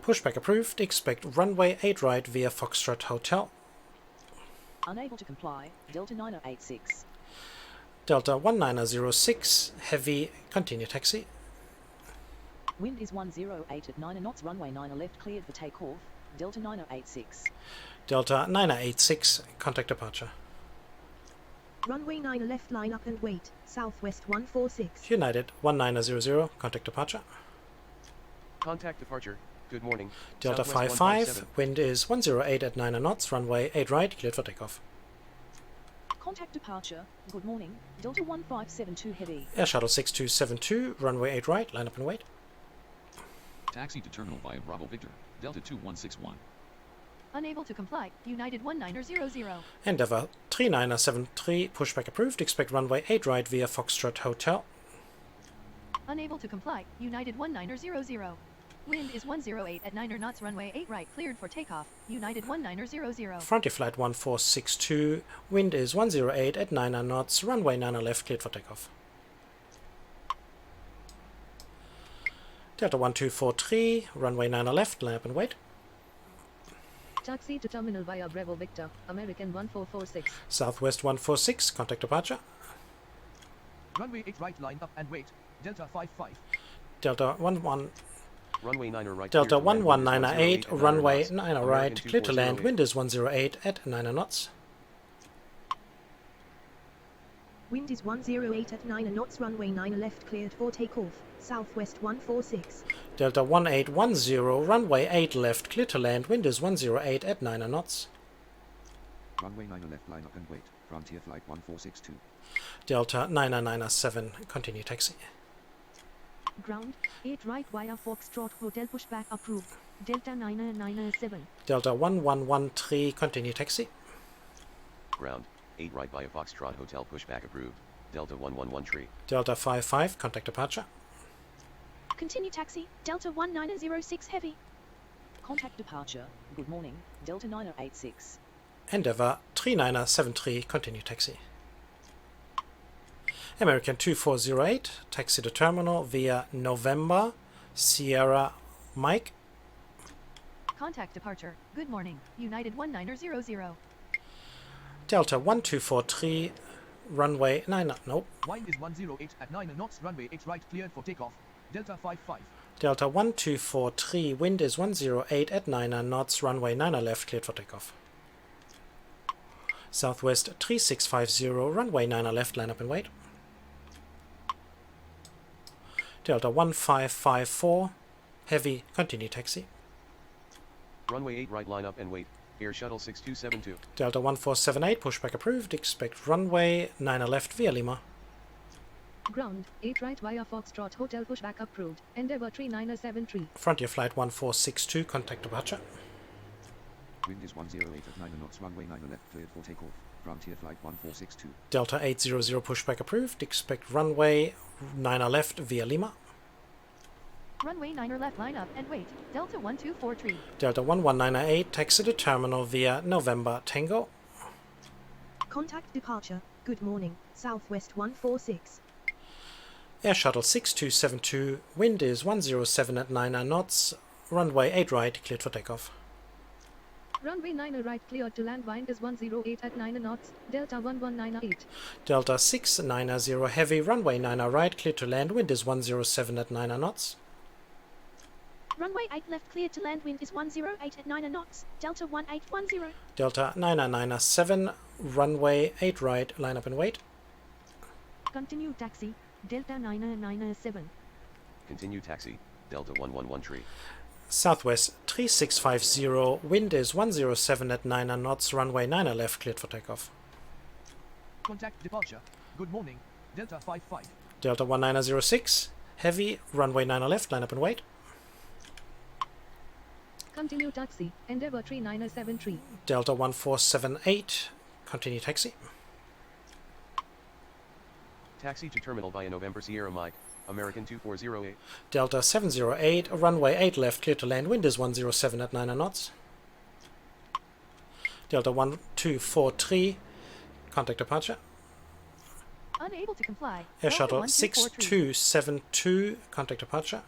Pushback approved. Expect runway 8 right via Foxtrot Hotel. Unable to comply. Delta 9086. Delta 1906. Heavy. Continue taxi. Wind is 108 at 9 knots. Runway 9 left cleared for takeoff. Delta 9086. Delta 986. Contact departure. Runway 9 left, line up and wait. Southwest 146. United 1900. Contact departure. Contact departure. Good morning. Delta Southwest 55. 157. Wind is 108 at 9 knots. Runway 8 right. Cleared for takeoff. Contact departure. Good morning. Delta 1572 heavy. Air Shuttle 6272. Runway 8 right. Line up and wait. Taxi to terminal via Bravo Victor, Delta 2161. Unable to comply. United 1900. Endeavour 3973. Pushback approved. Expect runway 8 right via Foxtrot Hotel. Unable to comply. United 1900. Wind is 108 at 9 knots. Runway 8 right. Cleared for takeoff. United 1900. Frontier Flight 1462. Wind is 108 at 9 knots. Runway 9 left. Cleared for takeoff. Delta 1243. Runway 9 left. Line up and wait. Taxi to terminal via Bravo Victor. American 1446. Southwest 146. Contact departure. Runway 8 right, line up and wait. Delta 55. Delta 11. Runway 9 right. Delta clear to land, wind is 1198. 108 at 9 Runway knots. 9 American right. Clear to land. 2408. Wind is 108 at 9 knots. Wind is 108 at 9 knots. Runway 9 left, cleared for takeoff. Southwest 146. Delta 1810. Runway 8 left. Clear to land. Wind is 108 at 9 knots. Runway 9 left, line up and wait. Frontier Flight 1462. Delta 9997. Continue taxi. Ground 8 right via Foxtrot Hotel. Pushback approved. Delta 997. Delta 1113. Continue taxi. Ground 8 right via Foxtrot Hotel. Pushback approved. Delta 111 Delta 55. Contact departure. Continue taxi. Delta 1906 heavy. Contact departure. Good morning. Delta 9086. Endeavour 3973. Continue taxi. American 2408. Taxi to terminal via November Sierra Mike. Contact departure. Good morning. United 1900. Delta 1243. Runway 9. Nope. Wind is 108 at 9 knots. Runway 8 right, cleared for takeoff. Delta 55. Delta 1243. Wind is 108 at 9 knots. Runway 9 left. Cleared for takeoff. Southwest 3650. Runway 9 left. Line up and wait. Delta 1554. Heavy. Continue taxi. Runway 8 right, line up and wait. Air Shuttle 6272. Delta 1478. Pushback approved. Expect runway 9 left via Lima. Ground 8 right via Foxtrot Hotel. Pushback approved. Endeavour 3973. Frontier Flight 1462. Contact departure. Wind is 108 at 9 knots. Runway 9 left, cleared for takeoff. Frontier Flight 1462. Delta 800. Pushback approved. Expect runway 9 left via Lima. Runway 9 left, line up and wait. Delta 1243. Delta 1198. Taxi to terminal via November Tango. Contact departure. Good morning. Southwest 146. Air Shuttle 6272. Wind is 107 at 9 knots. Runway 8 right. Cleared for takeoff. Runway 9 right, cleared to land. Wind is 108 at 9 knots. Delta 1198. Delta 690. Heavy. Runway 9 right. Cleared to land. Wind is 107 at 9 knots. Runway 8 left cleared to land. Wind is 108 at 9 knots. Delta 1810. Delta 997. Runway 8 right. Line up and wait. Continue taxi. Delta 997. Continue taxi. Delta 111 Southwest 3650. Wind is 107 at 9 knots. Runway 9 left. Cleared for takeoff. Contact departure. Good morning. Delta 55. Delta 1906. Heavy. Runway 9 left. Line up and wait. Continue taxi. Endeavour 3973. Delta 1478. Continue taxi. Taxi to terminal via November Sierra Mike. American 2408. Delta 708. Runway 8 left. Clear to land. Wind is 107 at 9 knots. Delta 1243, contact departure. Unable to comply. Air Delta Shuttle 1243. 6272, contact departure.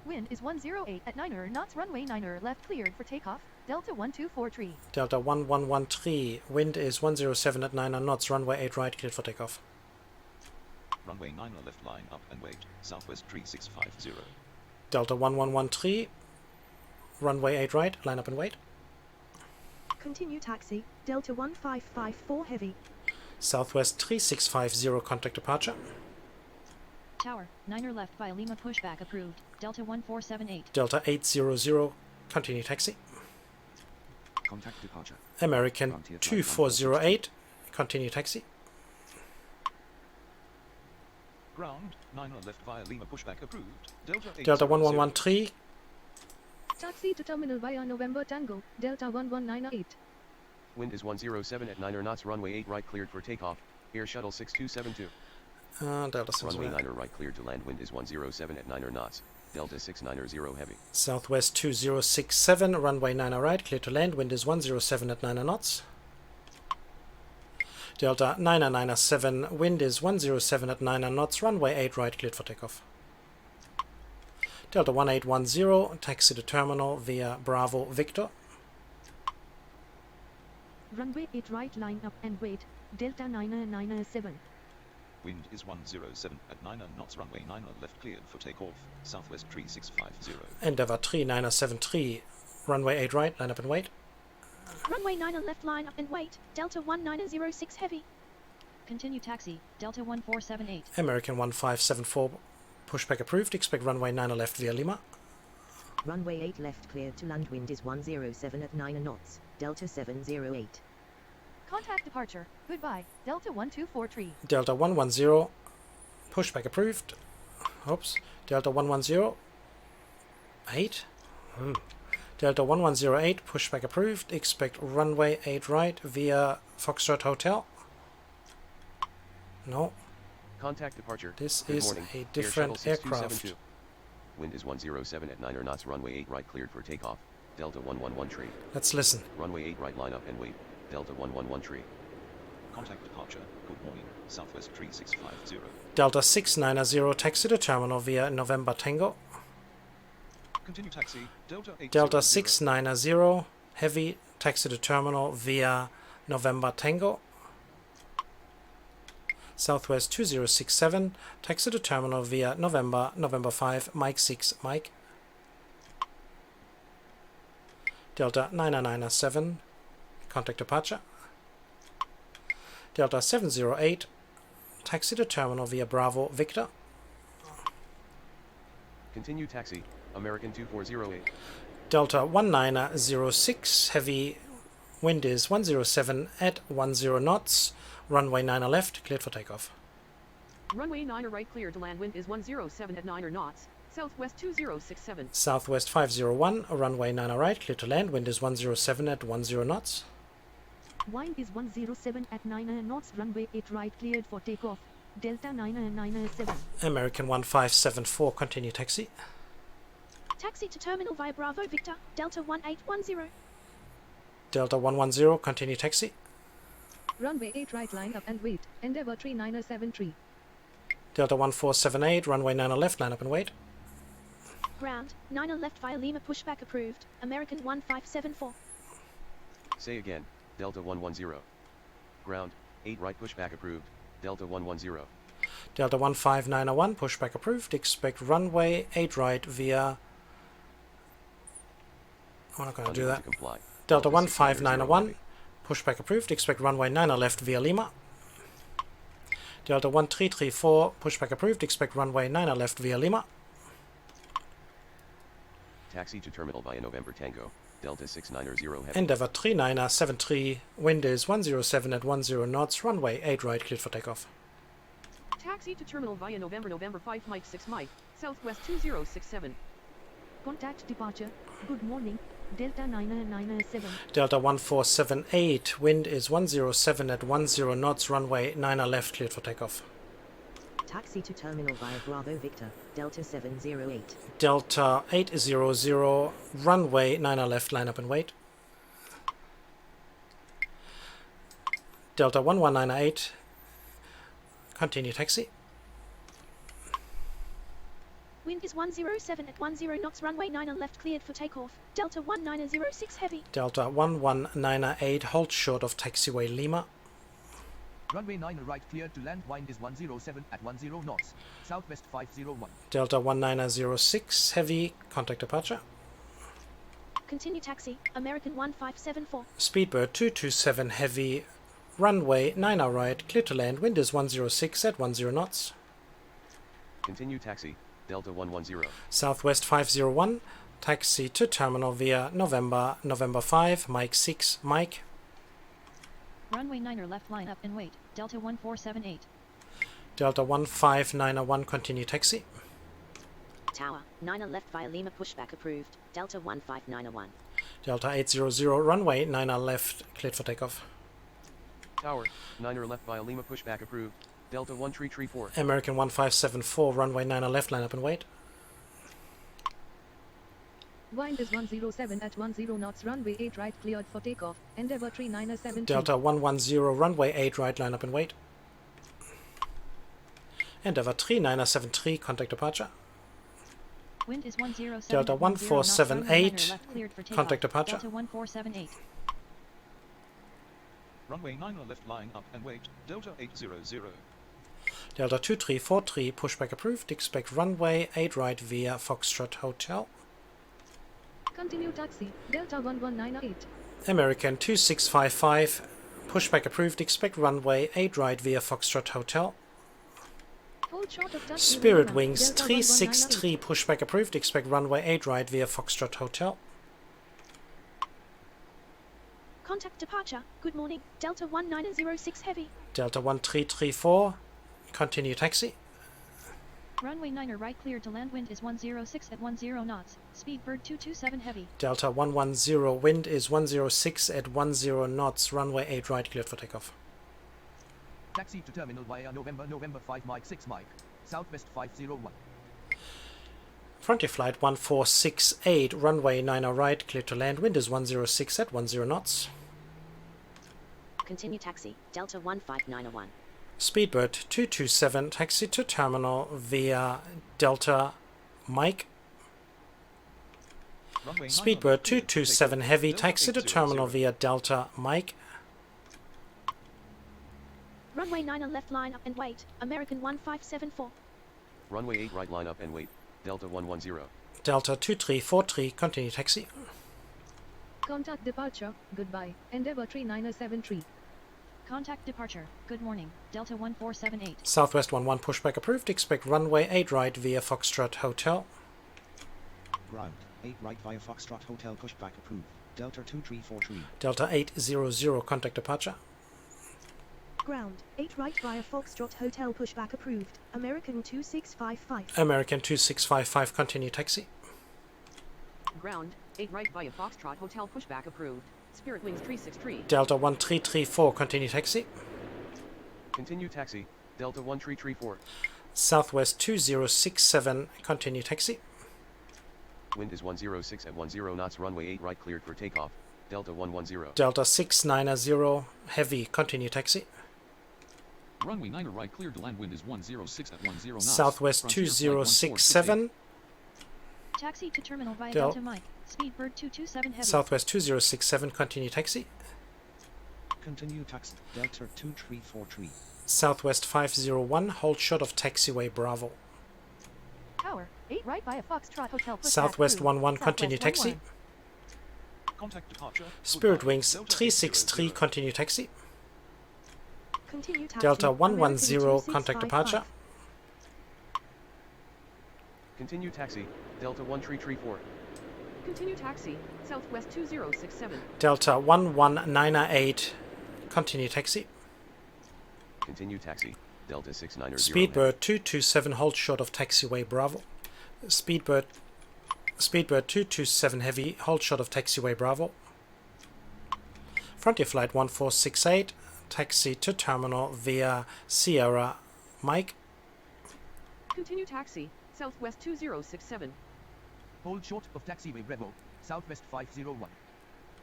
Wind is 108 at 9 knots. Runway 9 left cleared for takeoff. Delta 1243. Delta 1113, wind is 107 at 9 knots. Runway 8 right, cleared for takeoff. Runway 9 left, line up and wait. Southwest 3650. Delta 1113, runway 8 right, line up and wait. Continue taxi, Delta 1554 heavy. Southwest 3650, contact departure. Tower, 9 left via Lima pushback approved. Delta 1478. Delta 800, continue taxi. Contact departure. American Frontier flight 2408, continue taxi. Ground, 9 left via Lima pushback approved. Delta 1113, Taxi to terminal via November Tango. Delta 1198. Wind is 107 at 9 knots. Runway 8 right cleared for takeoff. Air Shuttle 6272. Delta Runway 7. 9 right cleared to land. Wind is 107 at 9 knots. Delta 690 heavy. Southwest 2067, runway 9 right, clear to land. Wind is 107 at 9 knots. Delta 997, wind is 107 at 9 knots. Runway 8 right, cleared for takeoff. Delta 1810, taxi to terminal via Bravo Victor. Runway 8 right, line up and wait. Delta 997. Wind is 107 at 9 knots. Runway 9 left cleared for takeoff. Southwest 3650. Endeavour 3973, runway 8 right, line up and wait. Runway 9 left, line up and wait. Delta 1906 heavy. Continue taxi. Delta 1478. American 1574, pushback approved. Expect runway 9 left via Lima. Runway 8 left cleared to land. Wind is 107 at 9 knots. Delta 708. Contact departure. Goodbye. Delta 1243. Delta 110, pushback approved. Oops. Delta 1108. Delta 1108, pushback approved. Expect runway 8 right via Foxtrot Hotel. No, Contact departure. this Good is morning. a Air different Shuttle aircraft. 6272. Wind is 107 at 9 knots. Runway 8 right cleared for takeoff. Delta 111 Let's listen. Runway 8 right, line up and wait. Delta 111 Contact departure. Good morning. Southwest 3650. Delta 690, taxi to terminal via November Tango. Continue taxi. Delta 800. Delta 690, heavy, taxi to terminal via November Tango. Southwest 2067, taxi to terminal via November 5, Mike 6, Mike. Delta 997, contact departure. Delta 708, taxi to terminal via Bravo Victor. Continue taxi. American 2408. Delta 1906, heavy, wind is 107 at 10 knots. Runway 9 left, cleared for takeoff. Runway 9 right cleared to land. Wind is 107 at 9 knots. Southwest 2067. Southwest 501, runway 9 right, cleared to land. Wind is 107 at 10 knots. Wind is 107 at 9 knots. Runway 8 right cleared for takeoff. Delta 997. American 1574, continue taxi. Taxi to terminal via Bravo Victor. Delta 1810. Delta 110, continue taxi. Runway 8 right, line up and wait. Endeavour 3973. Delta 1478, runway 9 left, line up and wait. Ground, 9 left via Lima pushback approved. American 1574. Say again. Delta 110. Ground, 8 right pushback approved. Delta 110. Delta 1591, pushback approved. Expect runway 8 right via... I'm not going to do that. Comply. Delta 690 1591, heavy. pushback approved. Expect runway 9 left via Lima. Delta 1334, pushback approved. Expect runway 9 left via Lima. Taxi to terminal via November Tango. Delta 690 heavy. Endeavour 3973, wind is 107 at 10 knots. Runway 8 right, cleared for takeoff. Taxi to terminal via November 5 Mike 6 Mike. Southwest 2067. Contact departure. Good morning. Delta 997. Delta 1478, wind is 107 at 10 knots. Runway 9 left, cleared for takeoff. Taxi to terminal via Bravo Victor. Delta 708. Delta 800, runway 9 left, line up and wait. Delta 1198, continue taxi. Wind is 107 at 10 knots, runway 9 left cleared for takeoff. Delta 1906 heavy. Delta 1198, hold short of taxiway Lima. Runway 9 right cleared to land. Wind is 107 at 10 knots. Southwest 501. Delta 1906, heavy, contact departure. Continue taxi. American 1574. Speedbird 227, heavy, runway 9 right, clear to land, wind is 106 at 10 knots. Continue taxi, Delta 110. Southwest 501, taxi to terminal via November 5, Mike 6, Mike. Runway 9 left line up and wait, Delta 1478. Delta 15901, continue taxi. Tower, 9 left via Lima pushback approved, Delta 15901. Delta 800, runway 9 left, cleared for takeoff. Tower, 9 left via Lima pushback approved, Delta 1334. American 1574, runway 9 left, line up and wait. Wind is 107 at 10 knots, runway 8 right cleared for takeoff. Endeavour 3972. Delta 110, runway 8 right, line up and wait. Endeavour 3973, contact departure. Wind is 107. Delta 1478, left cleared for takeoff. contact departure. Delta 1478. Runway 9 left line up and wait, Delta 800. Delta 2343, pushback approved, expect runway 8 right via Foxtrot Hotel. Continue taxi. Delta 1198. American 2655, pushback approved, expect runway 8 right via Foxtrot Hotel. Hold short of taxi. Spirit Lima. Wings Delta 363, pushback approved, expect runway 8 right via Foxtrot Hotel. Contact departure. Good morning. Delta 1906 heavy. Delta 1334, continue taxi. Runway 9 right cleared to land, wind is 106 at 10 knots. Speedbird 227 heavy. Delta 110, wind is 106 at 10 knots, runway 8 right, cleared for takeoff. Taxi to terminal via November 5 Mike 6 Mike. Southwest 501. Frontier Flight 1468, runway 9 right, clear to land, wind is 106 at 10 knots. Continue taxi, Delta 15901. Speedbird 227, taxi to terminal via Delta Mike. Runway 9 Speedbird left cleared for 227, takeoff, heavy, Delta taxi to 800. terminal via Delta Mike. Runway 9 left line up and wait. American 1574. Runway 8 right line up and wait, Delta 110. Delta 2343, continue taxi. Contact departure. Goodbye. Endeavour 3973. Contact departure. Good morning. Delta 1478. Southwest 11, pushback approved, expect runway 8 right via Foxtrot Hotel. Ground, 8 right via Foxtrot Hotel pushback approved. Delta 2343. Delta 800, contact departure. Ground, 8 right via Foxtrot Hotel pushback approved. American 2655. American 2655, continue taxi. Ground, 8 right via Foxtrot Hotel pushback approved. Spirit Wings 363. Delta 1334, continue taxi. Continue taxi, Delta 1334. Southwest 2067, continue taxi. Wind is 106 at 10 knots, runway 8 right cleared for takeoff, Delta 110. Delta 690, heavy, continue taxi. Runway 9 right cleared to land, wind is 106 at 10 knots. Southwest Frontier Flight 2067. Taxi to terminal via Del- Delta Mike. Speedbird 227 heavy. Southwest 2067, continue taxi. Continue taxi, Delta 2343. Southwest 501, hold short of taxiway Bravo. Tower, 8 right via Foxtrot Hotel pushback Southwest approved. 11, continue Southwest taxi. 11. Contact departure. Spirit Goodbye, Wings Delta 363, 800. continue taxi. Continue taxi. Delta American 110, contact 2655. departure. Continue taxi, Delta 1334. Continue taxi. Southwest 2067. Delta 1198, continue taxi. Continue taxi, Delta 690. Speedbird 227, hold short of taxiway Bravo. Speedbird 227 heavy, hold short of taxiway Bravo. Frontier Flight 1468, taxi to terminal via Sierra Mike. Continue taxi. Southwest 2067. Hold short of taxiway Bravo. Southwest 501.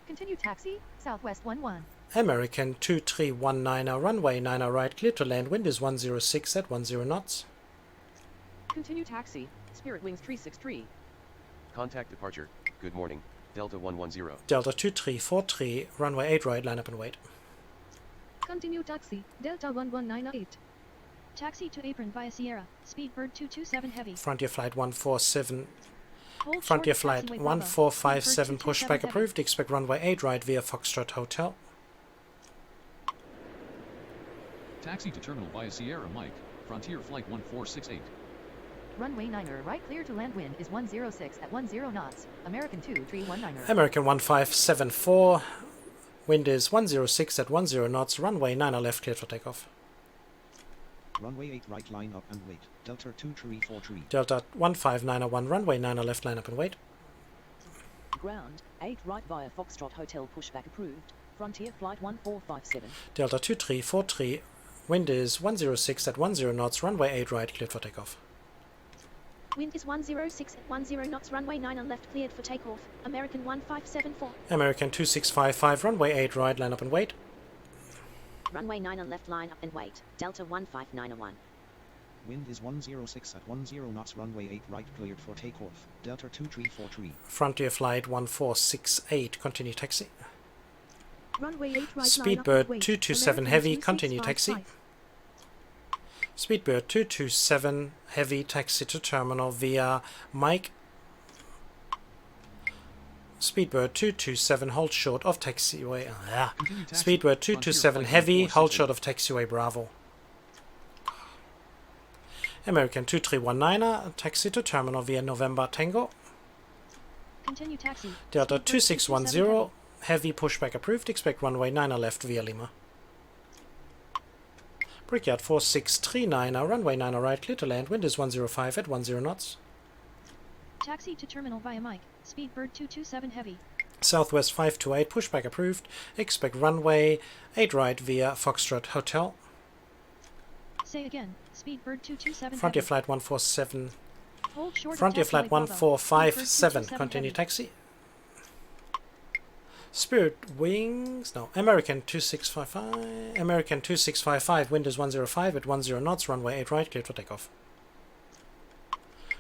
Continue taxi, Southwest 11. American 2319, runway 90 right, clear to land, wind is 106 at 10 knots. Continue taxi, Spirit Wings 363. Contact departure. Good morning, Delta 110. Delta 2343, runway 8 right, line up and wait. Continue taxi, Delta 1198. Taxi to apron via Sierra, Speedbird 227 heavy. Frontier flight 147. Hold Frontier short flight taxiway Bravo, 1457, Speedbird pushback 227 approved, expect runway 8 right via Foxtrot Hotel. Taxi to terminal via Sierra Mike, Frontier Flight 1468. Runway 9er right clear to land, wind is 106 at 10 knots. American 2319er. American 1574, wind is 106 at 10 knots, runway 90 left, cleared for takeoff. Runway 8 right, line up and wait. Delta 2343. Delta 15901, runway 90 left, line up and wait. Ground, 8 right via Foxtrot Hotel pushback approved. Frontier Flight 1457. Delta 2343, wind is 106 at 10 knots, runway 8 right, cleared for takeoff. Wind is 106 at 10 knots, runway 9 left, cleared for takeoff. American 1574. American 2655, runway 8 right, line up and wait. Runway 9 left, line up and wait. Delta 1591. Wind is 106 at 10 knots, runway 8 right, cleared for takeoff. Delta 2343. Frontier flight 1468, continue taxi. Runway 8 right, Speedbird line up and wait. 227 American heavy, continue taxi. 2655. Speedbird 227 heavy, taxi to terminal via Mike. Speedbird 227, hold short of taxiway. Speedbird 227 heavy, hold short of taxiway Bravo. American 2319, taxi to terminal via November Tango. Continue taxi. Delta Speedbird 2610, heavy pushback approved, expect runway 90 left via Lima. Brickyard 4639, runway 90 right, clear to land, wind is 105 at 10 knots. Taxi to terminal via Mike, Speedbird 227 heavy. Southwest 528, pushback approved, expect runway 8 right via Foxtrot Hotel. Say again, Speedbird 227 Frontier heavy. flight 147. Hold short of Frontier taxiway flight Bravo. 1457, Speedbird 227 continue heavy. taxi. Spirit Wings, no, American 2655, American 2655, wind is 105 at 10 knots, runway 8 right, cleared for takeoff.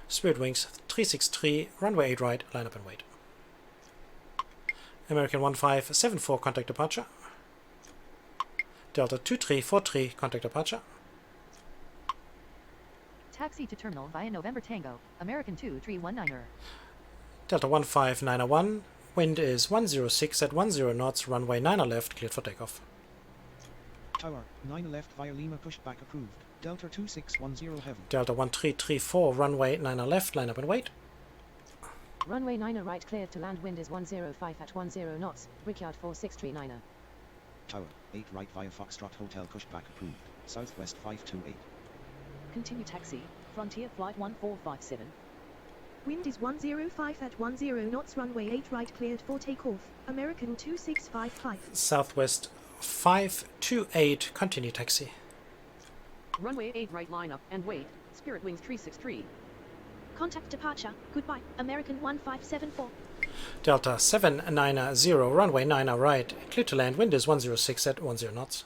Spirit Wings 363, runway 8 right, line up and wait. American 1574, contact departure. Delta 2343, contact departure. Taxi to terminal via November Tango. American 2319er. Delta 15901, wind is 106 at 10 knots, runway 90 left, cleared for takeoff. Tower 9 left via Lima, pushback approved. Delta 2610 heavy. Delta 1334, runway 90 left, line up and wait. Runway 9 right, cleared to land, wind is 105 at 10 knots. Brickyard 4639. Tower 8 right via Foxtrot Hotel, pushback approved. Southwest 528. Continue taxi, Frontier Flight 1457. Wind is 105 at 10 knots, runway 8 right, cleared for takeoff. American 2655. Southwest 528, continue taxi. Runway 8 right, line up and wait. Spirit Wings 363. Contact departure. Goodbye. American 1574. Delta 790, runway 90 right, clear to land, wind is 106 at 10 knots.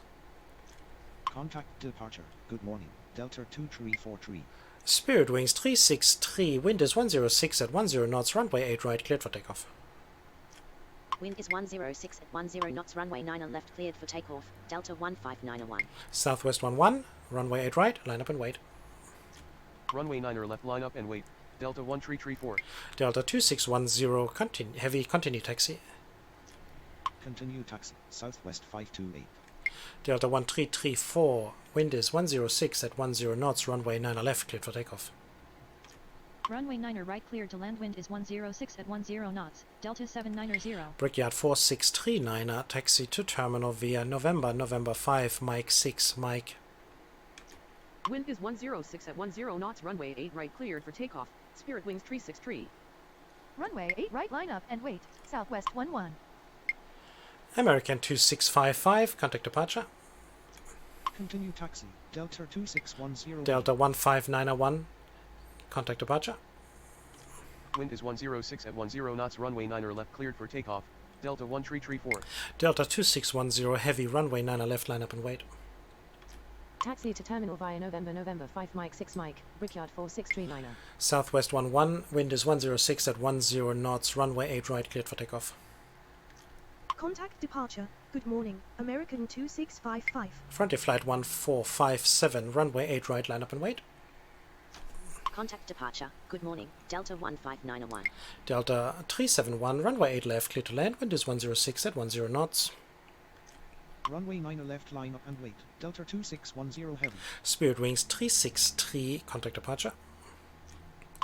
Contact departure. Good morning. Delta 2343. Spirit Wings 363, wind is 106 at 10 knots, runway 8 right, cleared for takeoff. Wind is 106 at 10 knots, runway 9 left, cleared for takeoff. Delta 1591. Southwest 11, runway 8 right, line up and wait. Runway 9 left, line up and wait. Delta 1334. Delta 2610, heavy, continue taxi. Continue taxi. Southwest 528. Delta 1334, wind is 106 at 10 knots, runway 90 left, cleared for takeoff. Runway 9 right, cleared to land, wind is 106 at 10 knots. Delta 790. Brickyard 4639, taxi to terminal via November 5, Mike 6, Mike. Wind is 106 at 10 knots, runway 8 right, cleared for takeoff. Spirit Wings 363. Runway 8 right, line up and wait. Southwest 11. American 2655, contact departure. Continue taxi. Delta 2610. Delta 15901, contact departure. Wind is 106 at 10 knots, runway 9 left, cleared for takeoff. Delta 1 tree 4. Delta 2610 heavy, runway 9 left, line up and wait. Taxi to terminal via November 5 Mike 6 Mike, Brickyard 4639er. Southwest 11, wind is 106 at 10 knots, runway 8 right, cleared for takeoff. Contact departure. Good morning, American 2655. Frontier flight 1457, runway 8 right, line up and wait. Contact departure. Good morning, Delta 15901. Delta 371, runway 8 left, clear to land, wind is 106 at 10 knots. Runway 9 left, line up and wait. Delta 2610 heavy. Spirit Wings 363, contact departure.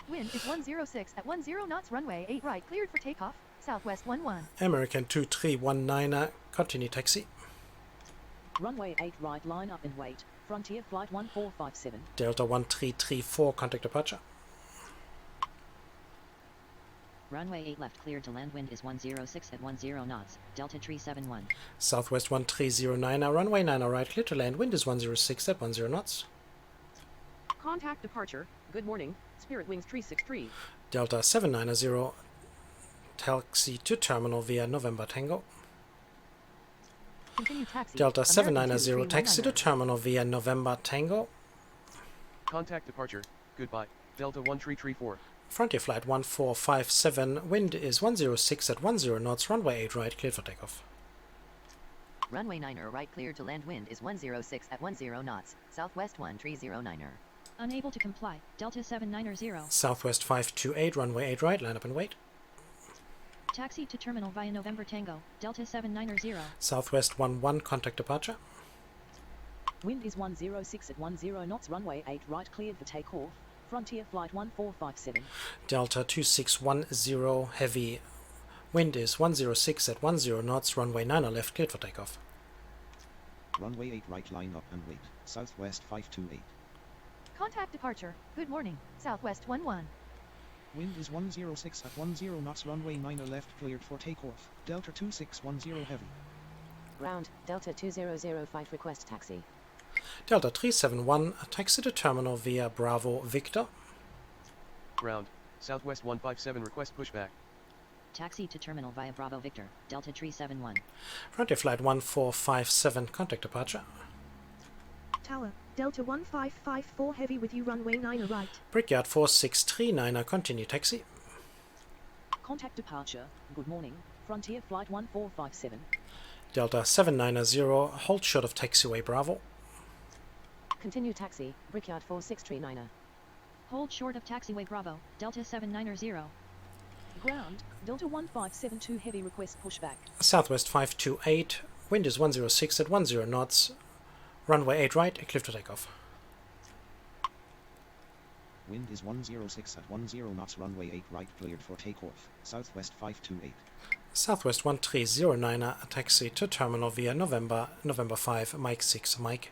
Wind is 106 at 10 knots, runway 8 right, cleared for takeoff. Southwest 11. American 2319, continue taxi. Runway 8 right, line up and wait. Frontier flight 1457. Delta 1334, contact departure. Runway 8 left cleared to land, wind is 106 at 10 knots, Delta 371. Southwest 1309, runway 9 right, clear to land, wind is 106 at 10 knots. Contact departure. Good morning, Spirit Wings 363. Delta 790, taxi to terminal via November Tango. Continue taxi. Delta American 790, taxi to 2319er. terminal via November Tango. Contact departure. Goodbye. Delta 1 tree 4. Frontier flight 1457, wind is 106 at 10 knots, runway 8 right, cleared for takeoff. Runway 9er right, cleared to land, wind is 106 at 10 knots, Southwest 1309er. Unable to comply, Delta 790. Southwest 528, runway 8 right, line up and wait. Taxi to terminal via November Tango, Delta 790. Southwest 11, contact departure. Wind is 106 at 10 knots, runway 8 right, cleared for takeoff. Frontier flight 1457. Delta 2610, heavy, wind is 106 at 10 knots, runway 9 left, cleared for takeoff. Runway 8 right, line up and wait. Southwest 528. Contact departure. Good morning, Southwest 11. Wind is 106 at 10 knots, runway 9 left, cleared for takeoff. Delta 2610 heavy. Ground, Delta 2005 request taxi. Delta 371, taxi to terminal via Bravo Victor. Ground. Southwest 157 request pushback. Taxi to terminal via Bravo Victor, Delta 371. Frontier flight 1457, contact departure. Tower, Delta 1554 heavy with you, runway 9 right. Brickyard 4639, continue taxi. Contact departure. Good morning, Frontier flight 1457. Delta 790, hold short of taxiway Bravo. Continue taxi, Brickyard 4639er. Hold short of taxiway Bravo, Delta 790. Ground, Delta 1572 heavy request pushback. Southwest 528, wind is 106 at 10 knots, runway 8 right, clear to takeoff. Wind is 106 at 10 knots, runway 8 right, cleared for takeoff. Southwest 528. Southwest 1309, taxi to terminal via November 5, Mike 6 Mike.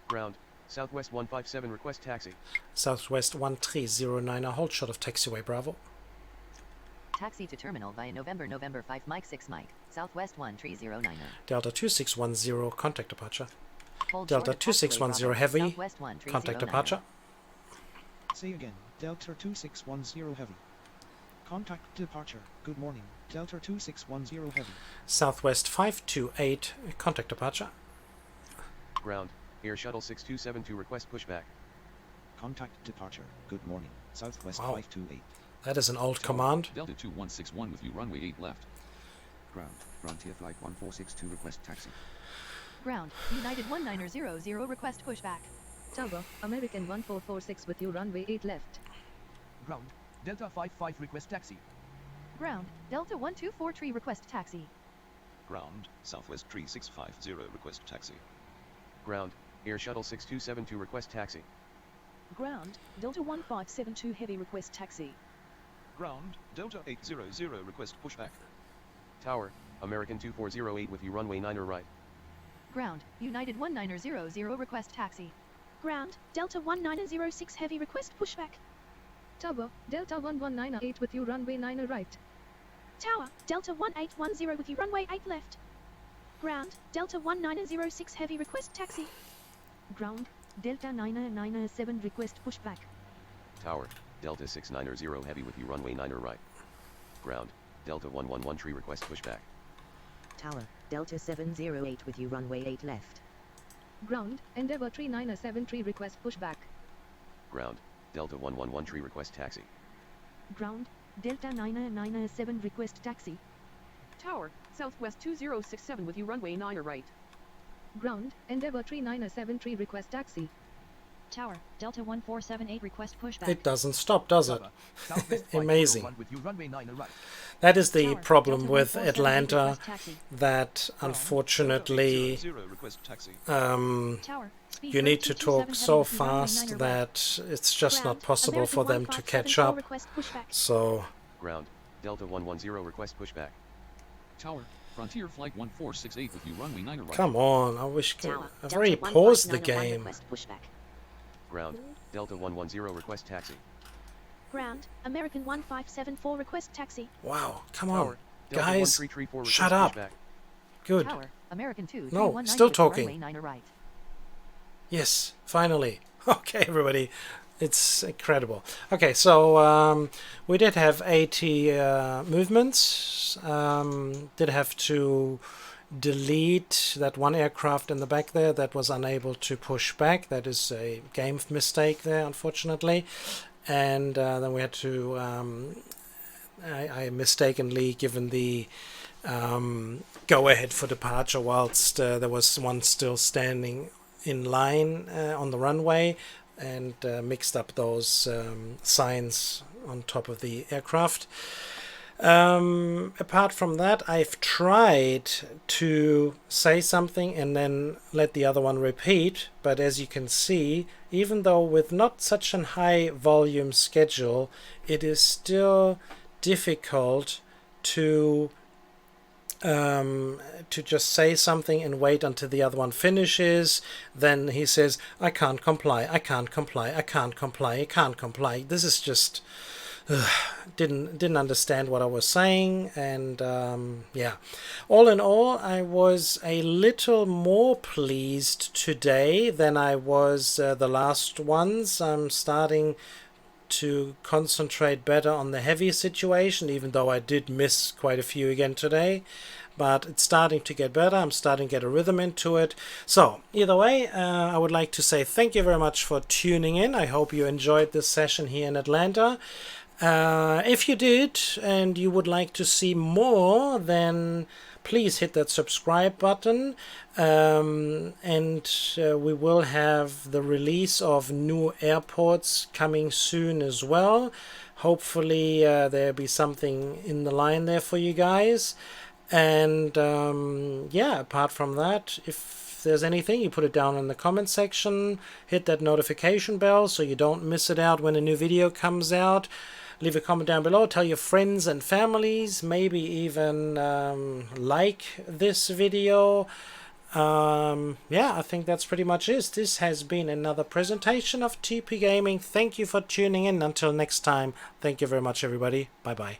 Ground. Southwest 157 request taxi. Southwest 1309, hold short of taxiway Bravo. Taxi to terminal via November 5 Mike 6 Mike, Southwest 1309er. Delta 2610, contact departure. Hold Delta short of taxiway 2610 Bravo, heavy, Southwest 1309er. contact departure. Say again, Delta 2610 heavy. Contact departure. Good morning, Delta 2610 heavy. Southwest 528, contact departure. Ground. Air Shuttle 6272 request pushback. Contact departure. Good morning, Southwest Wow. 528. That is an old command. Delta 2161 with you, runway 8 left. Ground, Frontier flight 1462 request taxi. Ground, United 1900 request pushback. Tower, American 1446 with you, runway 8 left. Ground, Delta 55 request taxi. Ground, Delta 1243 request taxi. Ground, Southwest 3650 request taxi. Ground. Air Shuttle 6272 request taxi. Ground, Delta 1572 heavy request taxi. Ground, Delta 800 request pushback. Tower. American 2408 with you, runway 9 right. Ground, United 1900 request taxi. Ground, Delta 1906 heavy request pushback. Tower, Delta 1198 with you, runway 9 right. Tower, Delta 1810 with you, runway 8 left. Ground, Delta 1906 heavy request taxi. Ground, Delta 997 request pushback. Tower. Delta 690 heavy with you, runway 9 right. Ground. Delta 111 tree request pushback. Tower, Delta 708 with you runway 8 left. Ground, Endeavour 3973 request pushback. Ground, Delta 111 tree request taxi. Ground, Delta 997 request taxi. Tower, Southwest 2067 with you runway 9 right. Ground, Endeavour 3973 request taxi. Tower, Delta 1478 request pushback. It doesn't stop, does it? Amazing. With you runway 9 right. That is the Tower, problem Delta with 147 Atlanta, request taxi. that unfortunately request taxi. Tower, speed you need to 3227 talk so heading with you runway 9 fast right. that it's just Ground, not possible American for them to catch 1574 up. request pushback. So, Ground, Delta 110 request pushback. Tower, Frontier Flight 1468 with you runway 9 right. come on, I wish Tower, I've Delta already paused the 15901 game. request pushback. Ground, Delta 110 request taxi. Ground, American 1574 request taxi. Wow, come Tower, on, Delta guys, 1334 shut request up. pushback. Good. Tower, American 2 No, 3190 still with talking. runway 9 right. Yes, finally. Okay, everybody. It's incredible. Okay, so we did have 80 movements. Did have to delete that one aircraft in the back there that was unable to push back. That is a game mistake there, unfortunately. And then we had to... I mistakenly given the go-ahead for departure whilst there was one still standing in line on the runway, and mixed up those signs on top of the aircraft. Apart from that, I've tried to say something and then let the other one repeat, but as you can see, even though with not such a high volume schedule, it is still difficult to just say something and wait until the other one finishes. Then he says, I can't comply, I can't comply, I can't comply, I can't comply. This is just didn't understand what I was saying. And yeah, all in all, I was a little more pleased today than I was the last ones. I'm starting to concentrate better on the heavy situation, even though I did miss quite a few again today, but it's starting to get better. I'm starting to get a rhythm into it. So either way, I would like to say thank you very much for tuning in. I hope you enjoyed this session here in Atlanta. If you did and you would like to see more, then please hit that subscribe button, and we will have the release of new airports coming soon as well. Hopefully there'll be something in the line there for you guys. And yeah, apart from that, if there's anything, you put it down in the comment section. Hit that notification bell so you don't miss it out when a new video comes out. Leave a comment down below, tell your friends and families, maybe even like this video. Yeah, I think that's pretty much it. This has been another presentation of TP Gaming. Thank you for tuning in. Until next time, thank you very much, everybody. Bye-bye.